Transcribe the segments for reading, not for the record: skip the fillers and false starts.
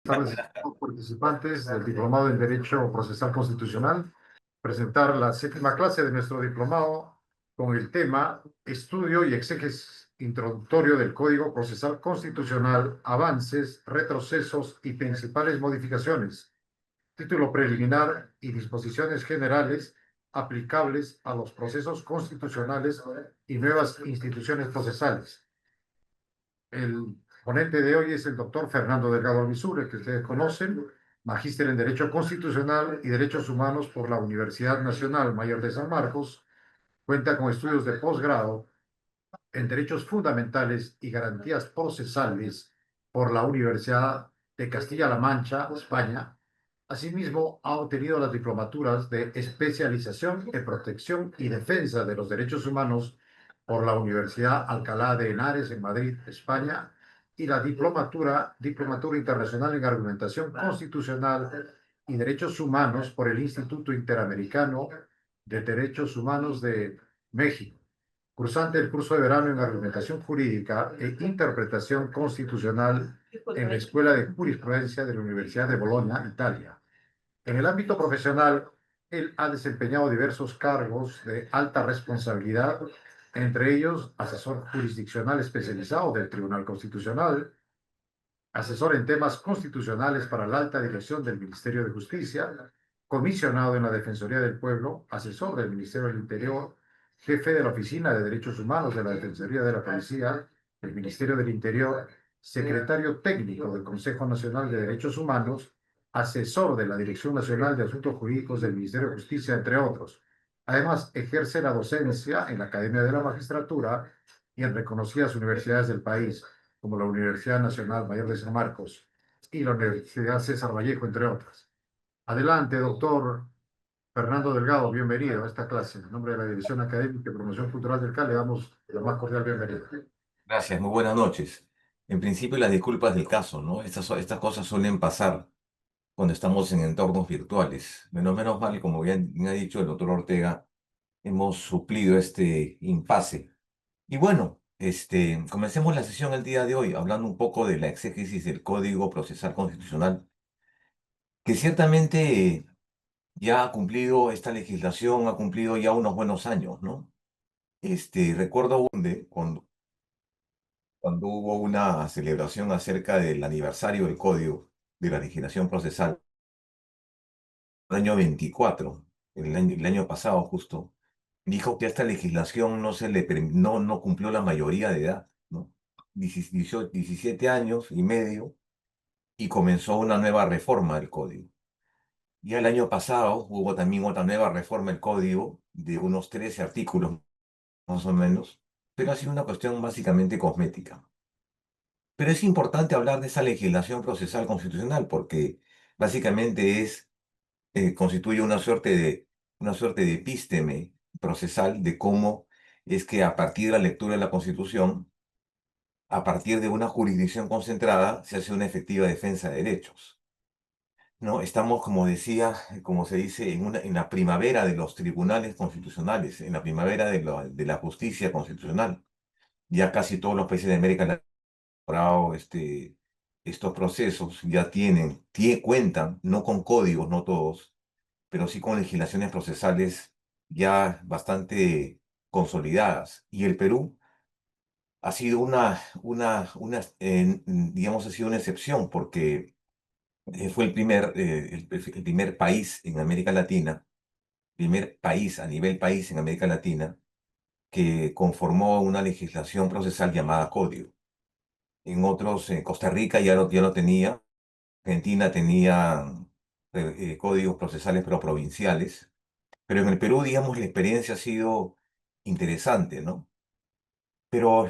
tardes a todos los participantes del Diplomado en Derecho Procesal Constitucional. Presentar la séptima clase de nuestro diplomado con el tema Estudio y exégesis introductorio del Código Procesal Constitucional, avances, retrocesos y principales modificaciones. Título preliminar y disposiciones generales aplicables a los procesos constitucionales y nuevas instituciones procesales. El ponente de hoy es el doctor Fernando Delgado Alvisure, que ustedes conocen, magíster en Derecho Constitucional y Derechos Humanos por la Universidad Nacional Mayor de San Marcos. Cuenta con estudios de posgrado en Derechos Fundamentales y Garantías Procesales por la Universidad de Castilla-La Mancha, España. Asimismo, ha obtenido las diplomaturas de especialización en protección y defensa de los derechos humanos por la Universidad Alcalá de Henares en Madrid, España, y la diplomatura internacional en argumentación constitucional y derechos humanos por el Instituto Interamericano de Derechos Humanos de México, cursante del curso de verano en argumentación jurídica e interpretación constitucional en la Escuela de Jurisprudencia de la Universidad de Bolonia, Italia. En el ámbito profesional, él ha desempeñado diversos cargos de alta responsabilidad, entre ellos asesor jurisdiccional especializado del Tribunal Constitucional, asesor en temas constitucionales para la alta dirección del Ministerio de Justicia, comisionado en la Defensoría del Pueblo, asesor del Ministerio del Interior, jefe de la Oficina de Derechos Humanos de la Defensoría de la Policía, del Ministerio del Interior, secretario técnico del Consejo Nacional de Derechos Humanos, asesor de la Dirección Nacional de Asuntos Jurídicos del Ministerio de Justicia, entre otros. Además, ejerce la docencia en la Academia de la Magistratura y en reconocidas universidades del país, como la Universidad Nacional Mayor de San Marcos y la Universidad César Vallejo, entre otras. Adelante, doctor Fernando Delgado, bienvenido a esta clase. En nombre de la Dirección Académica y Promoción Cultural del CAL, le damos la más cordial bienvenida. Gracias, muy buenas noches. En principio, las disculpas del caso, ¿no? Estas cosas suelen pasar cuando estamos en entornos virtuales. Menos mal, como bien ha dicho el doctor Ortega, hemos suplido este impasse. Y bueno, comencemos la sesión el día de hoy hablando un poco de la exégesis del Código Procesal Constitucional, que ciertamente ya ha cumplido, esta legislación ha cumplido ya unos buenos años, ¿no? Recuerdo cuando hubo una celebración acerca del aniversario del Código de la Legislación Procesal, el año 24, el año pasado justo, dijo que esta legislación no cumplió la mayoría de edad, ¿no? 17 años y medio, y comenzó una nueva reforma del Código. Ya el año pasado hubo también otra nueva reforma del Código de unos 13 artículos más o menos, pero ha sido una cuestión básicamente cosmética. Pero es importante hablar de esa legislación procesal constitucional porque básicamente constituye una suerte de epísteme procesal de cómo es que a partir de la lectura de la Constitución, a partir de una jurisdicción concentrada, se hace una efectiva defensa de derechos. ¿No? Estamos, como decía, como se dice, en la primavera de los tribunales constitucionales, en la primavera de la justicia constitucional. Ya casi todos los países de América Latina elaborado estos procesos ya cuentan, no con códigos, no todos, pero sí con legislaciones procesales ya bastante consolidadas. Y el Perú ha sido digamos, ha sido una excepción porque fue el primer país en América Latina, primer país a nivel país en América Latina, que conformó una legislación procesal llamada código. En otros, Costa Rica ya lo tenía, Argentina tenía códigos procesales pero provinciales, pero en el Perú, digamos, la experiencia ha sido interesante, ¿no? Pero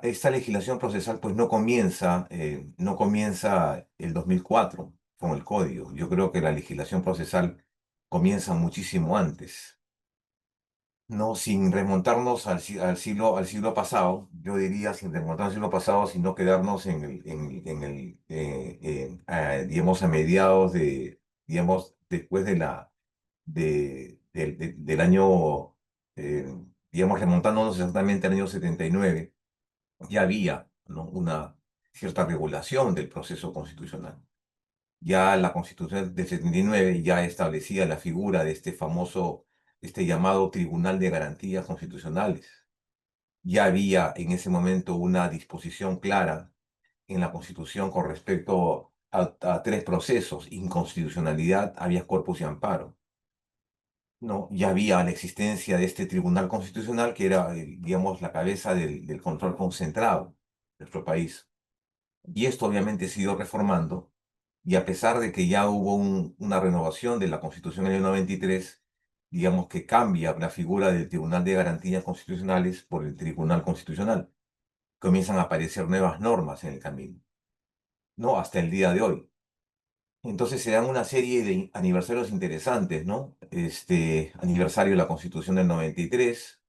esta legislación procesal pues no comienza el 2004 con el código. Yo creo que la legislación procesal comienza muchísimo antes. No, sin remontarnos al siglo pasado, yo diría sin remontarnos al siglo pasado, sino quedarnos digamos, a mediados digamos, después del año, digamos, remontándonos exactamente al año 79, ya había, ¿no? Una cierta regulación del proceso constitucional. Ya la Constitución del 79 ya establecía la figura de este famoso, este llamado Tribunal de Garantías Constitucionales. Ya había en ese momento una disposición clara en la Constitución con respecto a tres procesos: inconstitucionalidad, habeas corpus y amparo. No, ya había la existencia de este Tribunal Constitucional que era, digamos, la cabeza del control concentrado de nuestro país. Y esto obviamente se ha ido reformando, y a pesar de que ya hubo una renovación de la Constitución en el 93, digamos que cambia la figura del Tribunal de Garantías Constitucionales por el Tribunal Constitucional. Comienzan a aparecer nuevas normas en el camino, ¿no? Hasta el día de hoy. Entonces se dan una serie de aniversarios interesantes, ¿no? Este aniversario de la Constitución del 93,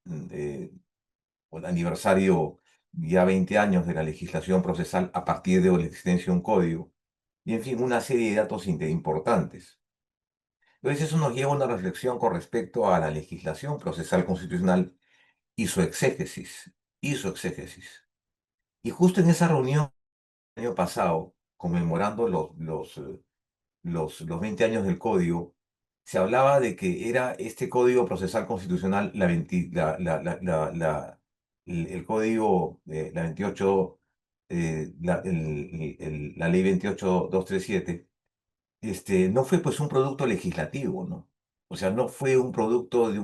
o el aniversario ya 20 años de la legislación procesal a partir de la existencia de un código, y en fin, una serie de datos importantes. Entonces eso nos lleva a una reflexión con respecto a la legislación procesal constitucional y su exégesis, y su exégesis. Y justo en esa reunión el año pasado, conmemorando los 20 años del código, se hablaba de que era este código procesal constitucional, el código, la 28, la ley 28237, no fue pues un producto legislativo, ¿no? O sea, no fue un producto de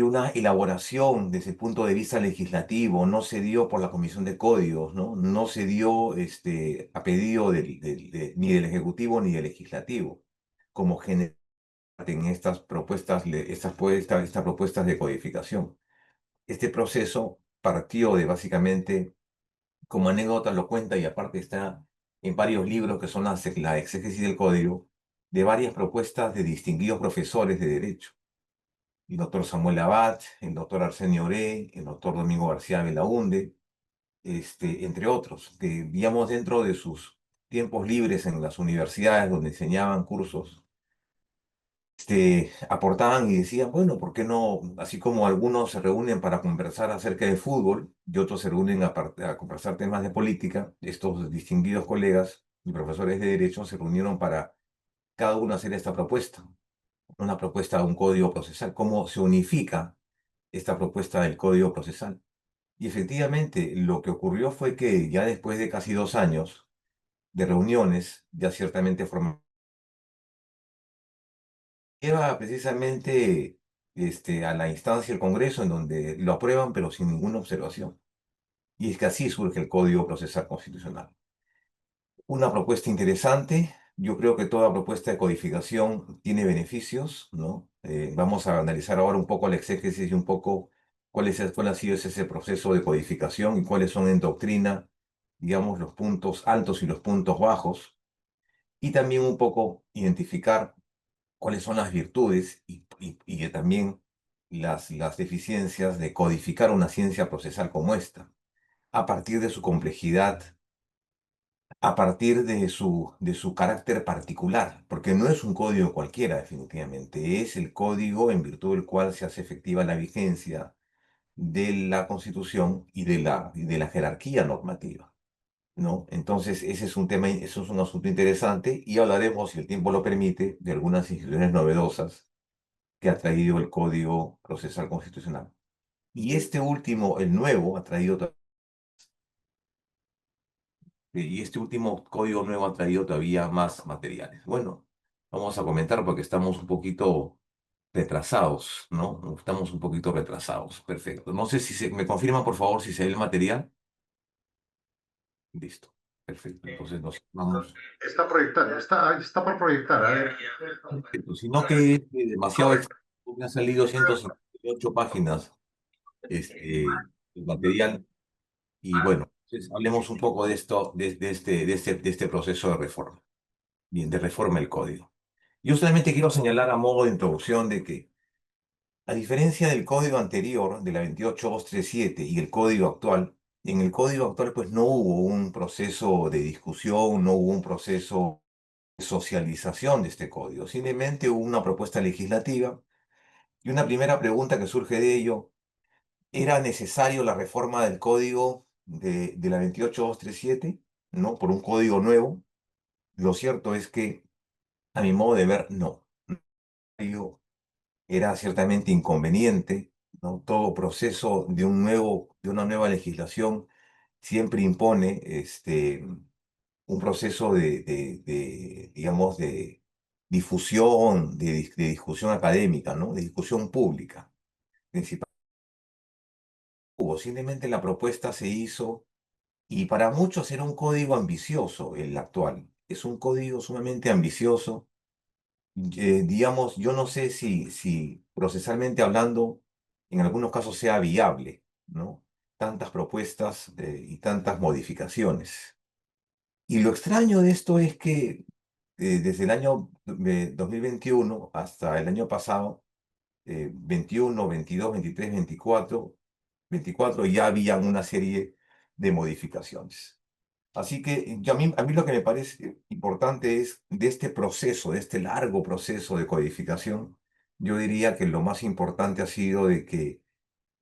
una elaboración desde el punto de vista legislativo, no se dio por la Comisión de Códigos, ¿no? No se dio a pedido ni del Ejecutivo ni del Legislativo, como general en estas propuestas, estas propuestas de codificación. Este proceso partió de básicamente, como anécdota lo cuenta y aparte está en varios libros que son la exégesis del código, de varias propuestas de distinguidos profesores de derecho: el doctor Samuel Abad, el doctor Arsenio Oré, el doctor Domingo García Belaúnde, entre otros, que, digamos, dentro de sus tiempos libres en las universidades donde enseñaban cursos, aportaban y decían, bueno, ¿por qué no? Así como algunos se reúnen para conversar acerca de fútbol y otros se reúnen a conversar temas de política, estos distinguidos colegas y profesores de derecho se reunieron para cada uno hacer esta propuesta, una propuesta de un código procesal, cómo se unifica esta propuesta del Código Procesal. Y efectivamente, lo que ocurrió fue que ya después de casi 2 años de reuniones, ya ciertamente lleva precisamente a la instancia del Congreso, en donde lo aprueban, pero sin ninguna observación. Y es que así surge el Código Procesal Constitucional. Una propuesta interesante. Yo creo que toda propuesta de codificación tiene beneficios, ¿no? Vamos a analizar ahora un poco la exégesis y un poco cuál ha sido ese proceso de codificación y cuáles son en doctrina, digamos, los puntos altos y los puntos bajos, y también un poco identificar cuáles son las virtudes y que también las deficiencias de codificar una ciencia procesal como esta, a partir de su complejidad, a partir de su carácter particular, porque no es un código cualquiera, definitivamente, es el código en virtud del cual se hace efectiva la vigencia de la Constitución y de la jerarquía normativa, ¿no? Entonces, ese es un tema, eso es un asunto interesante, y hablaremos, si el tiempo lo permite, de algunas instituciones novedosas que ha traído el Código Procesal Constitucional. Y este último, el nuevo, ha traído y este último código nuevo ha traído todavía más materiales. Bueno, vamos a comentar porque estamos un poquito retrasados, ¿no? Estamos un poquito retrasados. Perfecto. No sé si me confirman, por favor, si se ve el material. Listo. Perfecto. Entonces nos vamos. Está proyectando, está por proyectar. A ver. Perfecto. Sino que es demasiado extenso. Me han salido 158 páginas el material. Y bueno, entonces hablemos un poco de esto, de este proceso de reforma. Bien, de reforma del código. Yo solamente quiero señalar a modo de introducción de que, a diferencia del código anterior, de la 28237 y el código actual, en el código actual pues no hubo un proceso de discusión, no hubo un proceso de socialización de este código, simplemente hubo una propuesta legislativa, y una primera pregunta que surge de ello: ¿era necesario la reforma del código de la 28237, ¿no? Por un código nuevo? lo cierto es que, a mi modo de ver, no. Era ciertamente inconveniente, ¿no? Todo proceso de una nueva legislación siempre impone un proceso digamos, de difusión, de discusión académica, ¿no? De discusión pública. Posiblemente la propuesta se hizo y para muchos era un código ambicioso el actual. Es un código sumamente ambicioso. Digamos, yo no sé si procesalmente hablando, en algunos casos sea viable, ¿no? Tantas propuestas y tantas modificaciones. Y lo extraño de esto es que desde el año 2021 hasta el año pasado, 21, 22, 23, 24 ya había una serie de modificaciones. Así que a mí lo que me parece importante es de este proceso, de este largo proceso de codificación, yo diría que lo más importante ha sido de que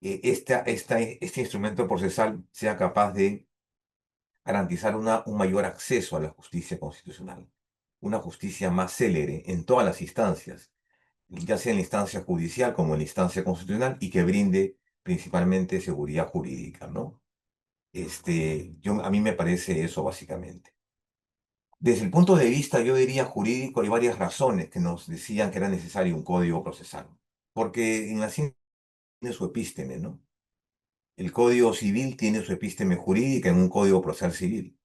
este instrumento procesal sea capaz de garantizar un mayor acceso a la justicia constitucional, una justicia más célere en todas las instancias, ya sea en la instancia judicial como en la instancia constitucional, y que brinde principalmente seguridad jurídica, ¿no? A mí me parece eso básicamente. Desde el punto de vista, yo diría jurídico, hay varias razones que nos decían que era necesario un código procesal. Porque en la ciencia tiene su epísteme, ¿no? El Código Civil tiene su epísteme jurídica en un Código Procesal Civil.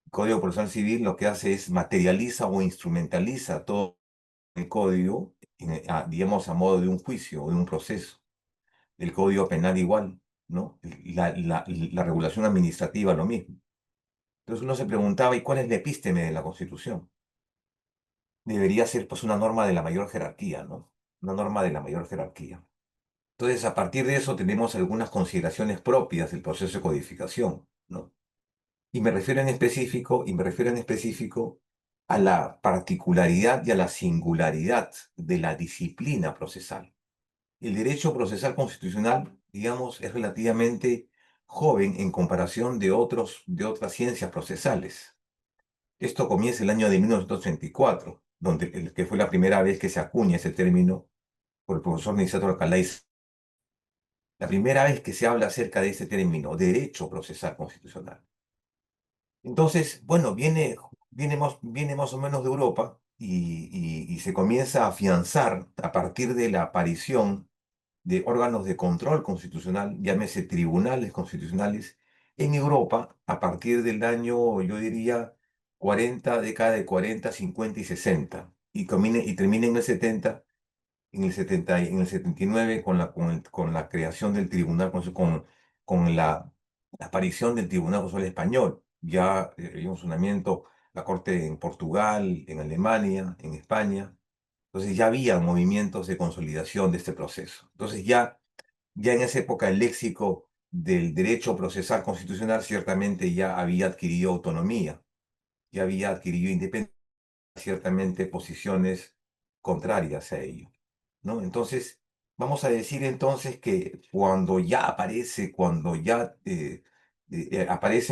El Código Procesal Civil lo que hace es materializa o instrumentaliza todo el código, digamos, a modo de un juicio o de un proceso. El Código Penal igual, ¿no? La regulación administrativa lo mismo. Entonces uno se preguntaba, ¿y cuál es la epísteme de la Constitución? Debería ser pues una norma de la mayor jerarquía, ¿no? Una norma de la mayor jerarquía. Entonces, a partir de eso tenemos algunas consideraciones propias del proceso de codificación, ¿no? Y me refiero en específico a la particularidad y a la singularidad de la disciplina procesal. El derecho procesal constitucional, digamos, es relativamente joven en comparación de otras ciencias procesales. Esto comienza el año de 1934, que fue la primera vez que se acuña ese término por el profesor Niceto Alcalá. La primera vez que se habla acerca de este término, derecho procesal constitucional. Entonces, bueno, viene más o menos de Europa y se comienza a afianzar a partir de la aparición de órganos de control constitucional, llámese tribunales constitucionales, en Europa a partir del año, yo diría, 40, década de 40, 50 y 60, y termina en el 70, en el 79 con la creación del tribunal, con la aparición del Tribunal Constitucional Español. Ya hay un funcionamiento, la Corte en Portugal, en Alemania, en España. Entonces ya había movimientos de consolidación de este proceso. Entonces ya en esa época el léxico del derecho procesal constitucional ciertamente ya había adquirido autonomía, ya había adquirido independencia, ciertamente posiciones contrarias a ello, ¿no? Entonces, vamos a decir entonces que cuando ya aparece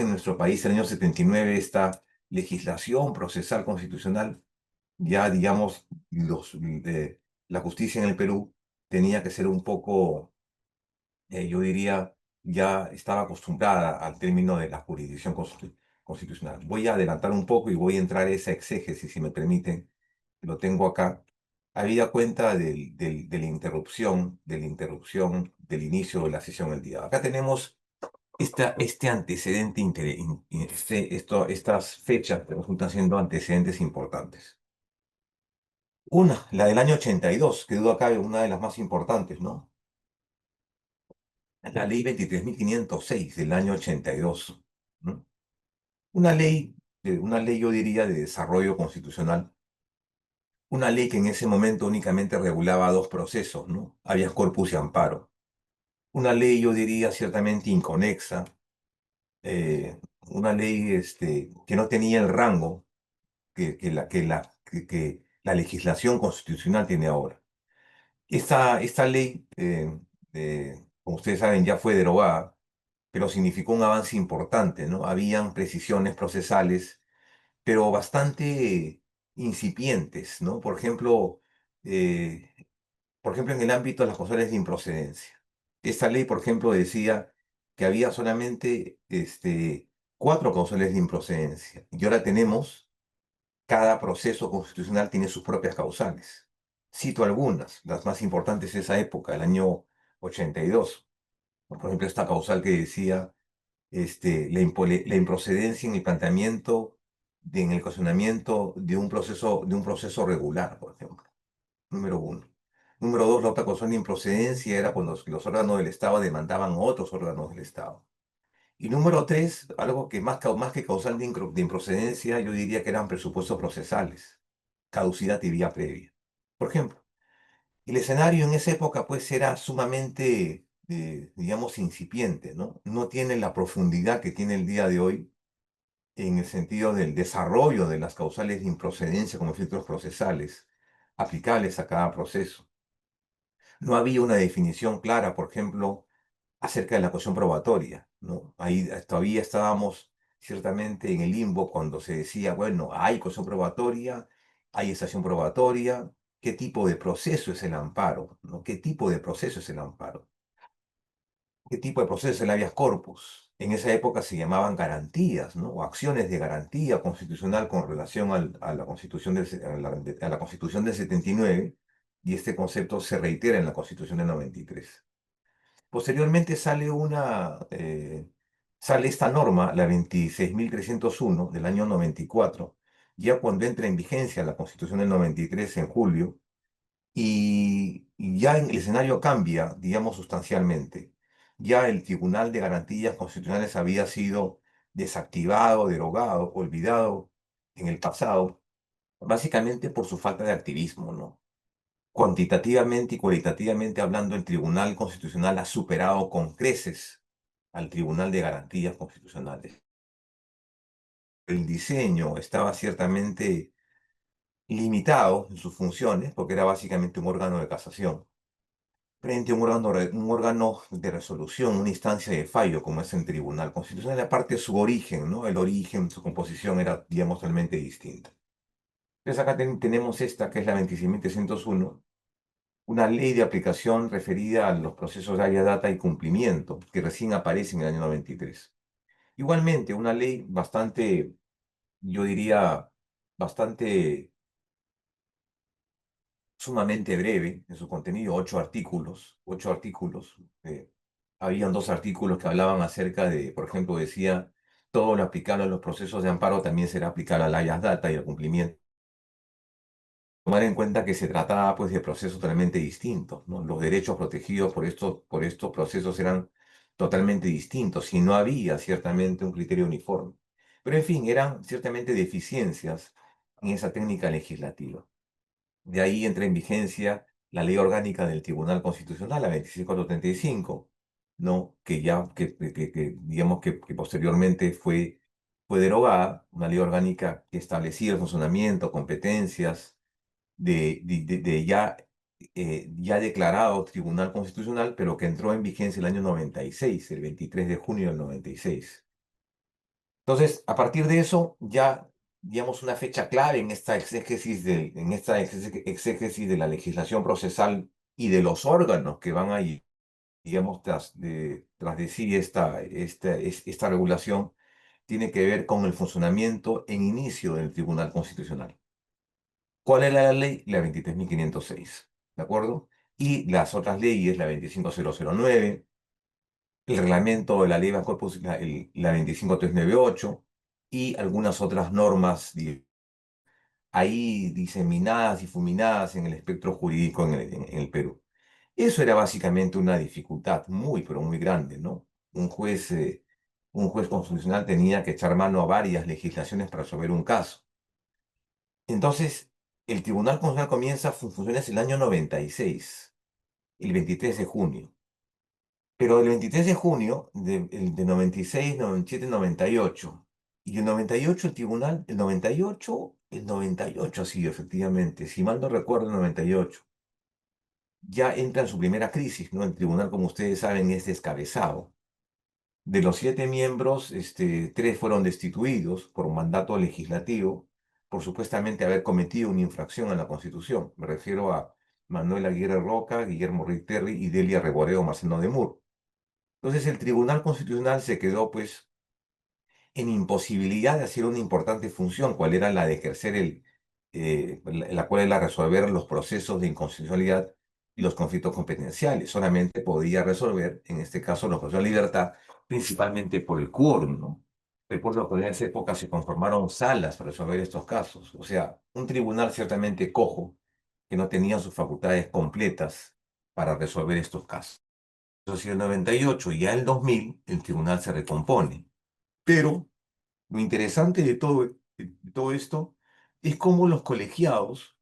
en nuestro país en el año 79 esta legislación procesal constitucional, ya digamos, la justicia en el Perú tenía que ser un poco, yo diría, ya estaba acostumbrada al término de la jurisdicción constitucional. Voy a adelantar un poco y voy a entrar a esa exégesis, si me permiten. Lo tengo acá. Habida cuenta de la interrupción del inicio de la sesión del día. Acá tenemos este antecedente, estas fechas que resultan siendo antecedentes importantes. Una, la del año 82, que duda cabe, una de las más importantes, ¿no? La ley 23.506 del año 82, ¿no? Una ley, yo diría, de desarrollo constitucional, una ley que en ese momento únicamente regulaba dos procesos, ¿no? Habeas corpus y amparo. Una ley, yo diría, ciertamente inconexa, una ley que no tenía el rango que la legislación constitucional tiene ahora. Esta ley, como ustedes saben, ya fue derogada, pero significó un avance importante, ¿no? Habían precisiones procesales pero bastante incipientes, ¿no? Por ejemplo, en el ámbito de las causales de improcedencia. Esta ley, por ejemplo, decía que había solamente 4 causales de improcedencia. Y ahora tenemos, cada proceso constitucional tiene sus propias causales. Cito algunas, las más importantes de esa época, el año 82. Por ejemplo, esta causal que decía la improcedencia en el planteamiento, en el cuestionamiento de un proceso regular, por ejemplo. Número uno. Número dos, la otra causal de improcedencia era cuando los órganos del Estado demandaban a otros órganos del Estado. Y número tres, algo que más que causal de improcedencia, yo diría que eran presupuestos procesales, caducidad y vía previa. Por ejemplo, el escenario en esa época pues era sumamente, digamos, incipiente, ¿no? No tiene la profundidad que tiene el día de hoy en el sentido del desarrollo de las causales de improcedencia como filtros procesales aplicables a cada proceso. No había una definición clara, por ejemplo, acerca de la cuestión probatoria, ¿no? Ahí todavía estábamos ciertamente en el limbo cuando se decía, bueno, hay cuestión probatoria, hay estación probatoria, ¿qué tipo de proceso es el amparo? ¿No? ¿Qué tipo de proceso es el amparo? ¿Qué tipo de proceso es el habeas corpus? En esa época se llamaban garantías, ¿no? O acciones de garantía constitucional con relación a la Constitución a la Constitución del 79, y este concepto se reitera en la Constitución del 93. Posteriormente sale esta norma, la 26.301 del año 94, ya cuando entra en vigencia la Constitución del 93 en julio, y ya el escenario cambia, digamos, sustancialmente. Ya el Tribunal de Garantías Constitucionales había sido desactivado, derogado, olvidado en el pasado, básicamente por su falta de activismo, ¿no? Cuantitativamente y cualitativamente hablando, el Tribunal Constitucional ha superado con creces al Tribunal de Garantías Constitucionales. El diseño estaba ciertamente limitado en sus funciones, porque era básicamente un órgano de casación, frente a un órgano de resolución, una instancia de fallo, como es el Tribunal Constitucional. Aparte, su origen, ¿no? El origen, su composición era, digamos, totalmente distinta. Entonces acá tenemos esta, que es la 26.301, una ley de aplicación referida a los procesos de área data y cumplimiento, que recién aparece en el año 93. Igualmente, una ley bastante, yo diría, bastante sumamente breve en su contenido, 8 artículos, 8 artículos. Habían 2 artículos que hablaban acerca de, por ejemplo, decía, todo lo aplicable a los procesos de amparo también será aplicable al área data y al cumplimiento. Tomar en cuenta que se trataba pues de procesos totalmente distintos, ¿no? Los derechos protegidos por estos procesos eran totalmente distintos y no había ciertamente un criterio uniforme. Pero en fin, eran ciertamente deficiencias en esa técnica legislativa. De ahí entra en vigencia la ley orgánica del Tribunal Constitucional, la 26435, ¿no? Digamos que posteriormente fue derogada, una ley orgánica que establecía el funcionamiento, competencias de ya declarado Tribunal Constitucional, pero que entró en vigencia el año 96, el 23 de junio del 96. Entonces, a partir de eso, ya, digamos, una fecha clave en esta exégesis de la legislación procesal y de los órganos que van ahí, digamos, tras de sí esta regulación, tiene que ver con el funcionamiento en inicio del Tribunal Constitucional. ¿Cuál era la ley? La 23.506, ¿de acuerdo? Y las otras leyes, la 25009, el reglamento de la ley de corpus, la 25398, y algunas otras normas ahí diseminadas y fulminadas en el espectro jurídico en el Perú. Eso era básicamente una dificultad muy, pero muy grande, ¿no? Un juez constitucional tenía que echar mano a varias legislaciones para resolver un caso. Entonces, el Tribunal Constitucional comienza sus funciones el año 96, el 23 de junio. Pero el 23 de junio, de 96, 97, 98. Y el 98 el tribunal, el 98 sí, efectivamente, si mal no recuerdo, el 98. Ya entra en su primera crisis, ¿no? El tribunal, como ustedes saben, es descabezado. De los 7 miembros, 3 fueron destituidos por un mandato legislativo por supuestamente haber cometido una infracción a la Constitución. Me refiero a Manuel Aguirre Roca, Guillermo Ruiz Terry y Delia Reboreo Marcelo de Mur. Entonces el Tribunal Constitucional se quedó pues en imposibilidad de hacer una importante función, cual era la de ejercer la cual era resolver los procesos de inconstitucionalidad y los conflictos competenciales. Solamente podía resolver, en este caso, los procesos de libertad, principalmente por el quórum, ¿no? Recuerdo que en esa época se conformaron salas para resolver estos casos. O sea, un tribunal ciertamente cojo, que no tenía sus facultades completas para resolver estos casos. Entonces, en el 98 y ya el 2000, el tribunal se recompone. Pero lo interesante de todo esto es cómo los colegiados,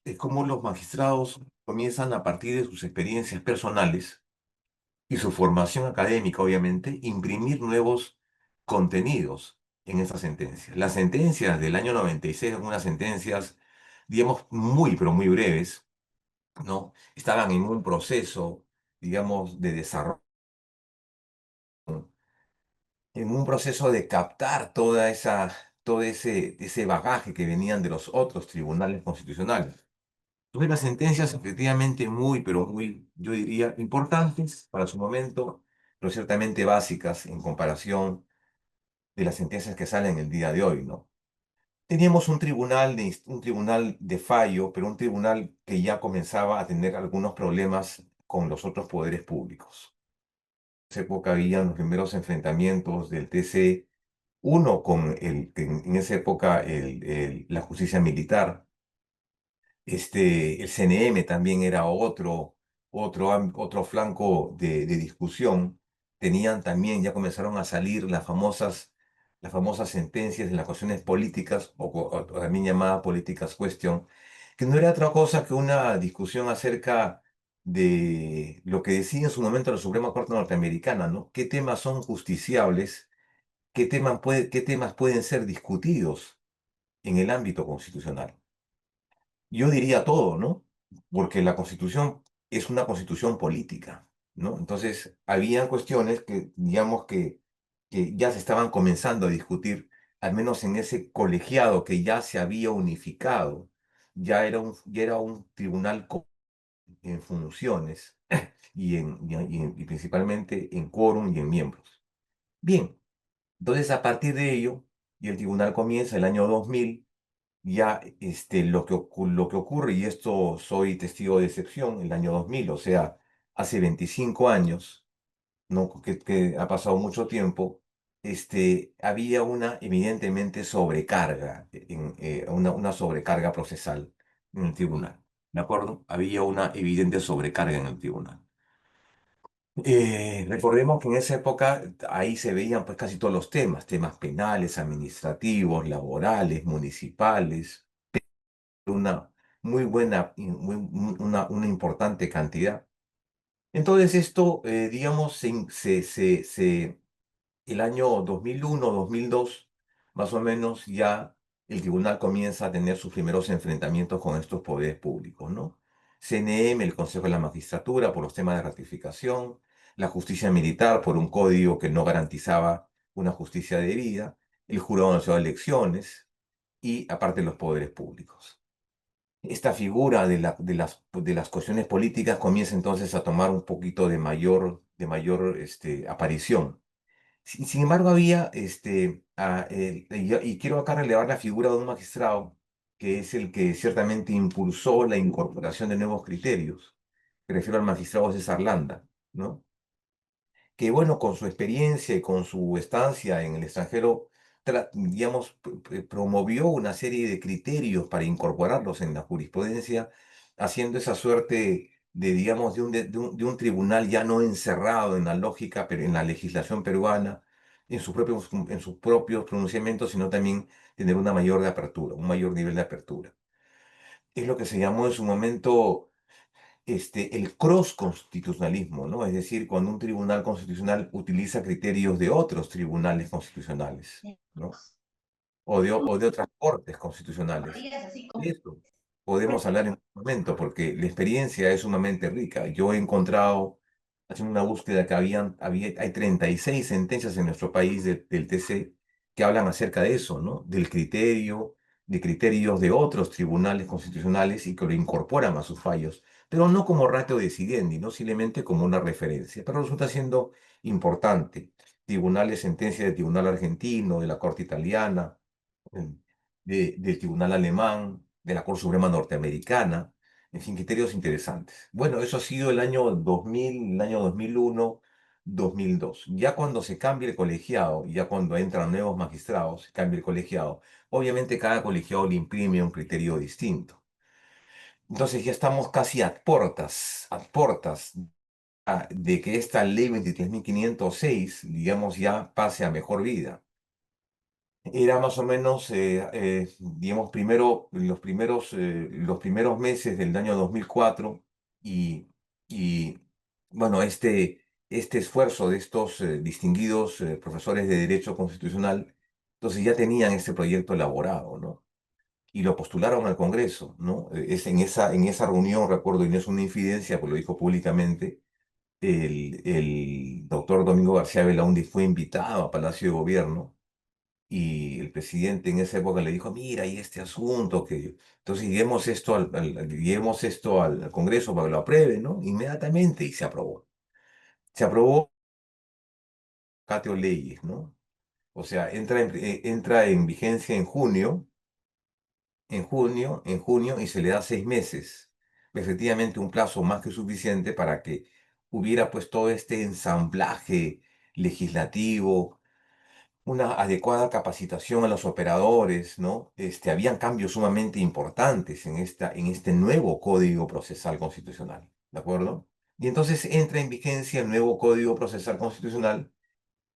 es cómo los magistrados comienzan a partir de sus experiencias personales y su formación académica, obviamente, imprimir nuevos contenidos en esas sentencias. Las sentencias del año 96 eran unas sentencias, digamos, muy, pero muy breves, ¿no? Estaban en un proceso, digamos, de desarrollo, en un proceso de captar todo ese bagaje que venían de los otros tribunales constitucionales. Tuve las sentencias efectivamente muy, pero muy, yo diría, importantes para su momento, pero ciertamente básicas en comparación de las sentencias que salen el día de hoy, ¿no? Teníamos un tribunal de fallo, pero un tribunal que ya comenzaba a tener algunos problemas con los otros poderes públicos. En esa época había los primeros enfrentamientos del TC, uno con en esa época la justicia militar. El CNM también era otro flanco de discusión. Tenían también, ya comenzaron a salir las famosas sentencias de las cuestiones políticas, o también llamada políticas question, que no era otra cosa que una discusión acerca de lo que decía en su momento la Suprema Corte Norteamericana, ¿no? ¿Qué temas son justiciables? ¿Qué temas pueden ser discutidos en el ámbito constitucional? Yo diría todo, ¿no? Porque la Constitución es una Constitución política, ¿no? Entonces, había cuestiones que, digamos que ya se estaban comenzando a discutir, al menos en ese colegiado que ya se había unificado, ya era un tribunal en funciones y principalmente en quórum y en miembros. Bien, entonces a partir de ello, y el tribunal comienza el año 2000, ya lo que ocurre, y esto soy testigo de excepción, el año 2000, o sea, hace 25 años, ¿no? Que ha pasado mucho tiempo, había una evidentemente sobrecarga, una sobrecarga procesal en el tribunal, ¿de acuerdo? Había una evidente sobrecarga en el tribunal. Recordemos que en esa época ahí se veían pues casi todos los temas penales, administrativos, laborales, municipales, una muy buena, una importante cantidad. Entonces esto, digamos, el año 2001, 2002, más o menos, ya el tribunal comienza a tener sus primeros enfrentamientos con estos poderes públicos, ¿no? CNM, el Consejo de la Magistratura, por los temas de ratificación, la justicia militar, por un código que no garantizaba una justicia debida, el Jurado Nacional de Elecciones y, aparte, los poderes públicos. Esta figura de las cuestiones políticas comienza entonces a tomar un poquito de mayor aparición. Sin embargo, había, y quiero acá relevar la figura de un magistrado que es el que ciertamente impulsó la incorporación de nuevos criterios. Me refiero al magistrado César Landa, ¿no? Que bueno, con su experiencia y con su estancia en el extranjero, digamos, promovió una serie de criterios para incorporarlos en la jurisprudencia, haciendo esa suerte de, digamos, de un tribunal ya no encerrado en la lógica, pero en la legislación peruana, en sus propios pronunciamientos, sino también tener una mayor de apertura, un mayor nivel de apertura. Es lo que se llamó en su momento el cross-constitucionalismo, ¿no? Es decir, cuando un tribunal constitucional utiliza criterios de otros tribunales constitucionales, ¿no? O de otras cortes constitucionales. De esto podemos hablar en un momento, porque la experiencia es sumamente rica. Yo he encontrado haciendo una búsqueda que hay 36 sentencias en nuestro país del TC que hablan acerca de eso, ¿no? Del criterio, de criterios de otros tribunales constitucionales y que lo incorporan a sus fallos, pero no como ratio decidendi, no simplemente como una referencia, pero resulta siendo importante. Tribunales, sentencia del Tribunal Argentino, de la Corte Italiana, eh, del Tribunal Alemán, de la Corte Suprema Norteamericana, en fin, criterios interesantes. Bueno, eso ha sido el año 2000, el año 2001, 2002. Ya cuando se cambia el colegiado, ya cuando entran nuevos magistrados, se cambia el colegiado, obviamente cada colegiado le imprime un criterio distinto. Entonces ya estamos casi a portas de que esta ley 23.506, digamos, ya pase a mejor vida. Era más o menos, digamos, los primeros meses del año 2004 y, y bueno, este esfuerzo de estos distinguidos profesores de Derecho Constitucional, entonces ya tenían este proyecto elaborado, ¿no? Y lo postularon al Congreso, ¿no? Es en esa reunión, recuerdo, y no es una infidencia, pues lo dijo públicamente, el doctor Domingo García Belaúnde fue invitado a Palacio de Gobierno y el presidente en esa época le dijo, mira, y este asunto, que entonces llevemos esto al Congreso para que lo apruebe, ¿no? Inmediatamente, y se aprobó. Se aprobó Cateo Leyes, ¿no? O sea, entra en vigencia en junio, y se le da 6 meses. Efectivamente, un plazo más que suficiente para que hubiera pues todo este ensamblaje legislativo, una adecuada capacitación a los operadores, ¿no? Habían cambios sumamente importantes en este nuevo Código Procesal Constitucional, ¿de acuerdo? Y entonces entra en vigencia el nuevo Código Procesal Constitucional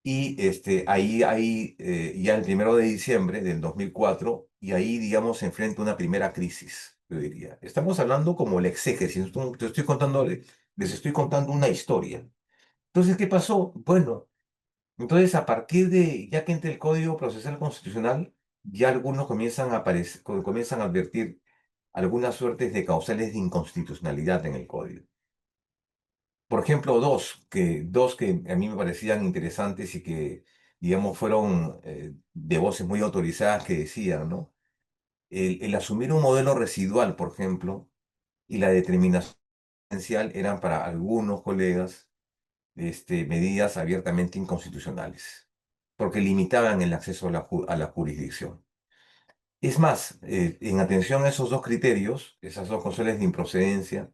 y ahí ya el 1 de diciembre del 2004, y ahí, digamos, se enfrenta una primera crisis, yo diría. Estamos hablando como el exégesis, les estoy contando una historia. Entonces, ¿qué pasó? Bueno. Entonces, a partir de, ya que entre el Código Procesal Constitucional, ya algunos comienzan a advertir algunas suertes de causales de inconstitucionalidad en el código. Por ejemplo, dos que a mí me parecían interesantes y que, digamos, fueron de voces muy autorizadas que decían, ¿no? El asumir un modelo residual, por ejemplo, y la determinación esencial eran para algunos colegas medidas abiertamente inconstitucionales, porque limitaban el acceso a la jurisdicción. Es más, en atención a esos dos criterios, esas dos causales de improcedencia,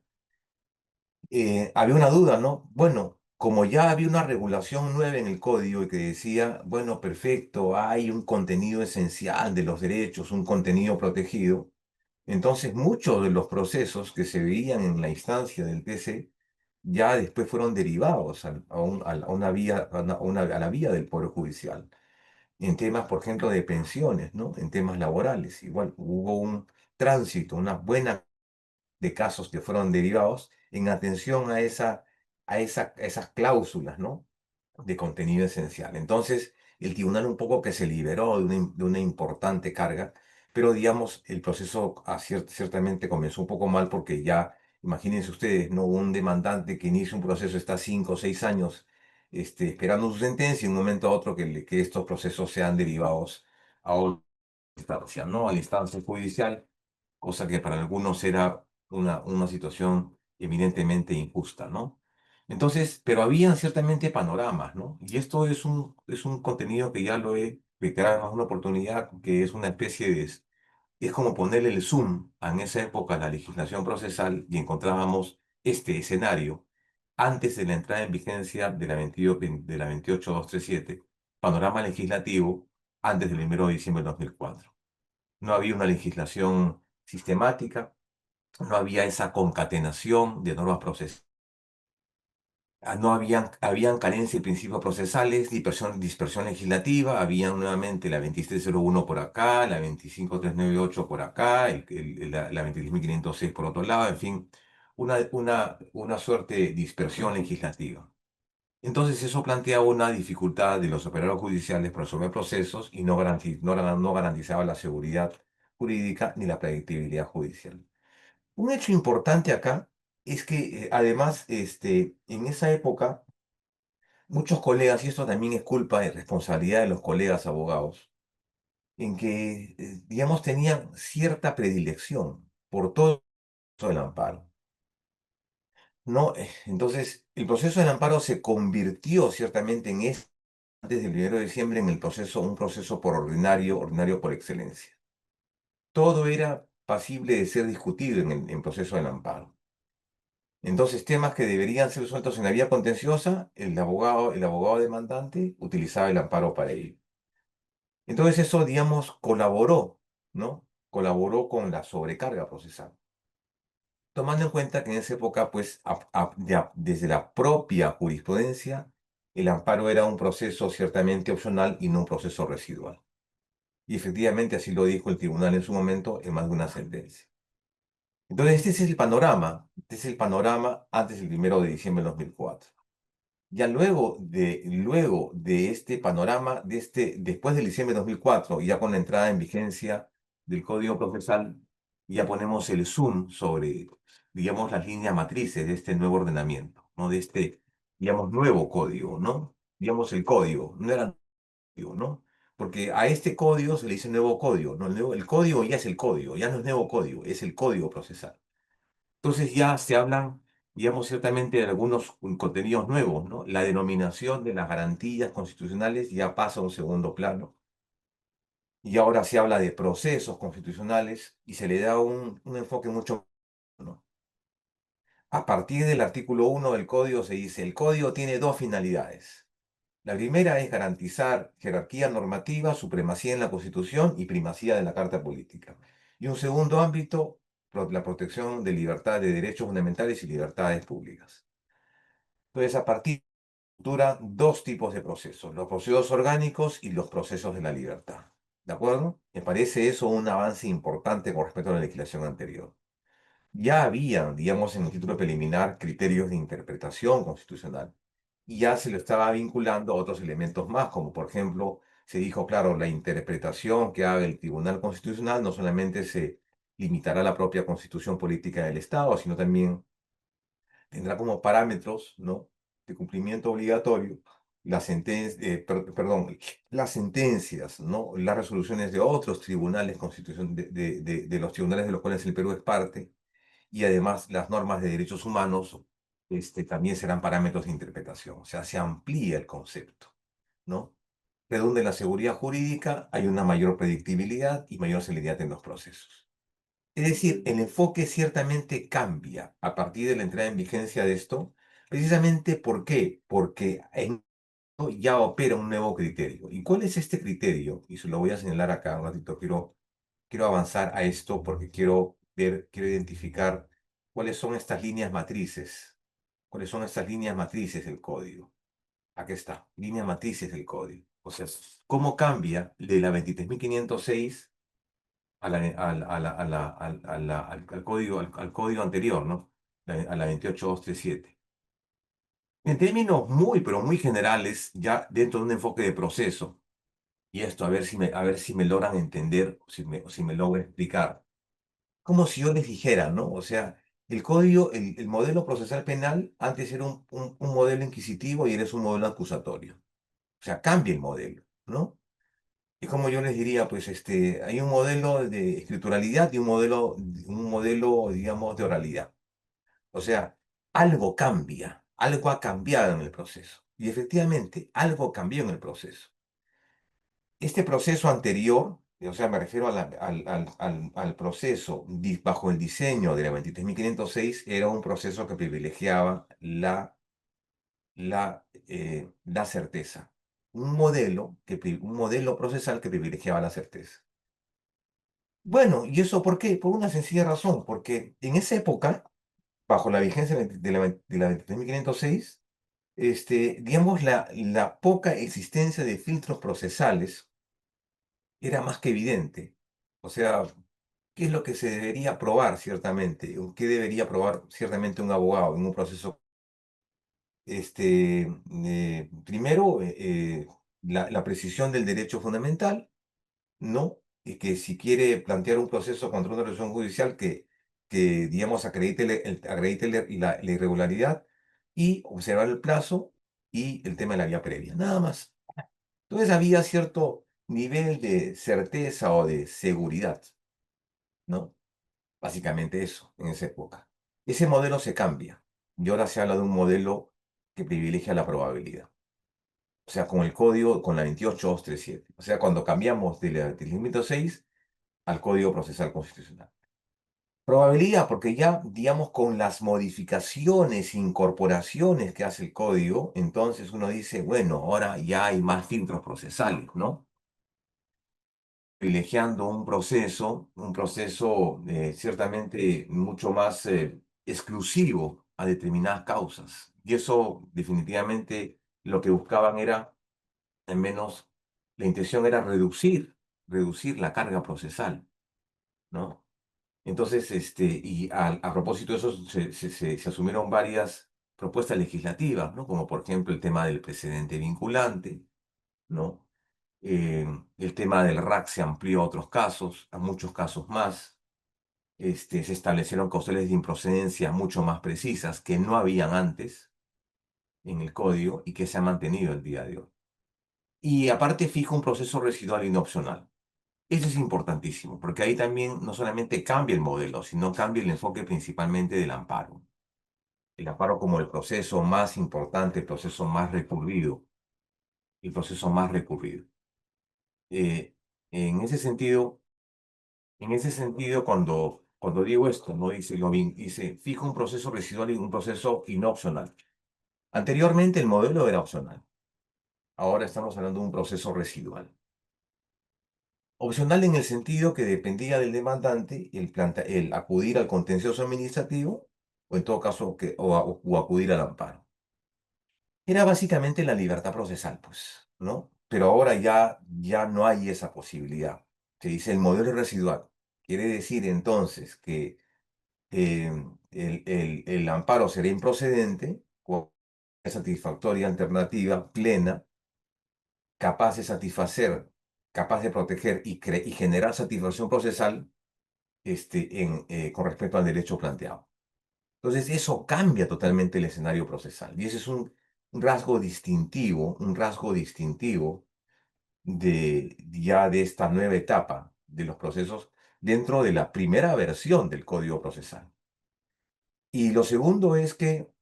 había una duda, ¿no? Bueno, como ya había una regulación nueva en el código y que decía, bueno, perfecto, hay un contenido esencial de los derechos, un contenido protegido, entonces muchos de los procesos que se veían en la instancia del TC ya después fueron derivados a una vía, a la vía del Poder Judicial. En temas, por ejemplo, de pensiones, ¿no? En temas laborales. Igual hubo un tránsito, una buena de casos que fueron derivados en atención a esas cláusulas, ¿no? De contenido esencial. Entonces, el tribunal un poco que se liberó de una importante carga, pero digamos, el proceso ciertamente comenzó un poco mal porque ya, imagínense ustedes, ¿no? Un demandante que inicia un proceso está 5 o 6 años esperando su sentencia y de un momento a otro que estos procesos sean derivados a otra instancia, ¿no? A la instancia judicial, cosa que para algunos era una situación eminentemente injusta, ¿no? Entonces, pero habían ciertamente panoramas, ¿no? Y esto es un contenido que ya lo he reiterado en más una oportunidad, que es una especie es como ponerle el zoom en esa época a la legislación procesal y encontrábamos este escenario antes de la entrada en vigencia de la 28237, panorama legislativo antes del 1 de diciembre de 2004. No había una legislación sistemática, no había esa concatenación de normas procesales, no habían carencia de principios procesales, dispersión legislativa, había nuevamente la 2301 por acá, la 25398 por acá, la 23506 por otro lado, en fin, una suerte de dispersión legislativa. Entonces eso planteaba una dificultad de los operadores judiciales para resolver procesos y no garantizaba la seguridad jurídica ni la predictibilidad judicial. Un hecho importante acá es que además, en esa época, muchos colegas, y esto también es culpa y responsabilidad de los colegas abogados, en que, digamos, tenían cierta predilección por todo el amparo, ¿no? Entonces, el proceso del amparo se convirtió ciertamente en este, antes del 1 de diciembre, en el proceso, un proceso por ordinario, ordinario por excelencia. Todo era pasible de ser discutido en proceso del amparo. Entonces, temas que deberían ser resueltos en la vía contenciosa, el abogado demandante utilizaba el amparo para ello. Entonces, eso, digamos, colaboró, ¿no? Colaboró con la sobrecarga procesal. Tomando en cuenta que en esa época, pues, desde la propia jurisprudencia, el amparo era un proceso ciertamente opcional y no un proceso residual. Y efectivamente así lo dijo el tribunal en su momento en más de una sentencia. Entonces, este es el panorama antes del 1 de diciembre de 2004. Ya luego de este panorama, después del diciembre de 2004, ya con la entrada en vigencia del Código Procesal, ya ponemos el zoom sobre, digamos, las líneas matrices de este nuevo ordenamiento, ¿no? De este, digamos, nuevo código, ¿no? Digamos, el código, no era código, ¿no? Porque a este código se le dice nuevo código, ¿no? El código ya es el código, ya no es nuevo código, es el código procesal. Entonces ya se hablan, digamos, ciertamente de algunos contenidos nuevos, ¿no? La denominación de las garantías constitucionales ya pasa a un segundo plano. Y ahora se habla de procesos constitucionales y se le da un enfoque mucho, ¿no? A partir del artículo 1 del código se dice, el código tiene dos finalidades. La primera es garantizar jerarquía normativa, supremacía en la Constitución y primacía de la Carta Política. Y un segundo ámbito, la protección de libertad de derechos fundamentales y libertades públicas. Entonces, a partir de estructura dos tipos de procesos, los procesos orgánicos y los procesos de la libertad. ¿De acuerdo? Me parece eso un avance importante con respecto a la legislación anterior. Ya había, digamos, en el título preliminar criterios de interpretación constitucional y ya se lo estaba vinculando a otros elementos más, como por ejemplo, se dijo, claro, la interpretación que haga el Tribunal Constitucional no solamente se limitará a la propia constitución política del Estado, sino también tendrá como parámetros, ¿no?, de cumplimiento obligatorio las sentencias, ¿no?, las resoluciones de otros tribunales de los tribunales de los cuales el Perú es parte, y además las normas de derechos humanos, también serán parámetros de interpretación. O sea, se amplía el concepto, ¿no? Redunda en la seguridad jurídica, hay una mayor predictibilidad y mayor celeridad en los procesos. Es decir, el enfoque ciertamente cambia a partir de la entrada en vigencia de esto, precisamente ¿por qué? Porque ya opera un nuevo criterio. ¿Y cuál es este criterio? Y se lo voy a señalar acá un ratito. Quiero avanzar a esto porque quiero identificar cuáles son estas líneas matrices. ¿Cuáles son estas líneas matrices del código? Aquí está, líneas matrices del código. O sea, ¿cómo cambia de la 23.506 a la, al, a la- a la- al código, al código anterior, ¿no? A la 28237? En términos muy, pero muy generales, ya dentro de un enfoque de proceso, y esto a ver si me logran entender, o si me logro explicar. Como si yo les dijera, ¿no? O sea, el modelo procesal penal antes era un modelo inquisitivo y eres un modelo acusatorio. O sea, cambia el modelo, ¿no? Es como yo les diría, pues, hay un modelo de escrituralidad y un modelo, digamos, de oralidad. O sea, algo cambia, algo ha cambiado en el proceso. Y efectivamente, algo cambió en el proceso. Este proceso anterior, o sea, me refiero al proceso bajo el diseño de la 23.506, era un proceso que privilegiaba la certeza. Un modelo procesal que privilegiaba la certeza. Bueno, ¿y eso por qué? Por una sencilla razón, porque en esa época, bajo la vigencia de la 23.506, digamos, la poca existencia de filtros procesales era más que evidente. O sea, ¿qué es lo que se debería probar ciertamente? ¿O qué debería probar ciertamente un abogado en un proceso? Primero, la precisión del derecho fundamental, ¿no? Y que si quiere plantear un proceso contra una resolución judicial, que que digamos, acredite la irregularidad y observar el plazo y el tema de la vía previa, nada más. Entonces había cierto nivel de certeza o de seguridad, ¿no? Básicamente eso, en esa época. Ese modelo se cambia y ahora se habla de un modelo que privilegia la probabilidad. O sea, con el código, con la 28237. O sea, cuando cambiamos del límite 6 al Código Procesal Constitucional. Probabilidad, porque ya, digamos, con las modificaciones, incorporaciones que hace el código, entonces uno dice, bueno, ahora ya hay más filtros procesales, ¿no? Privilegiando un proceso ciertamente mucho más exclusivo a determinadas causas. Y eso definitivamente lo que buscaban era, al menos, la intención era reducir la carga procesal, ¿no? Entonces, y a propósito de eso, se asumieron varias propuestas legislativas, ¿no? Como por ejemplo el tema del precedente vinculante, ¿no? El tema del RAC se amplió a otros casos, a muchos casos más. Se establecieron causales de improcedencia mucho más precisas que no habían antes en el código y que se han mantenido el día de hoy. Y aparte fija un proceso residual y no opcional. Eso es importantísimo, porque ahí también no solamente cambia el modelo, sino cambia el enfoque principalmente del amparo. El amparo como el proceso más importante, el proceso más recurrido, el proceso más recurrido. Eh, en ese sentido, cuando digo esto, no dice, dice, fijo un proceso residual y un proceso no opcional. Anteriormente el modelo era opcional. Ahora estamos hablando de un proceso residual. Opcional en el sentido que dependía del demandante el acudir al contencioso administrativo o en todo caso o acudir al amparo. Era básicamente la libertad procesal, pues, ¿no? Pero ahora ya no hay esa posibilidad. Se dice el modelo residual. Quiere decir entonces que el amparo será improcedente o satisfactoria alternativa plena capaz de satisfacer, capaz de proteger y generar satisfacción procesal con respecto al derecho planteado. Entonces, eso cambia totalmente el escenario procesal. Y ese es un rasgo distintivo de esta nueva etapa de los procesos dentro de la primera versión del Código Procesal. Y lo segundo es que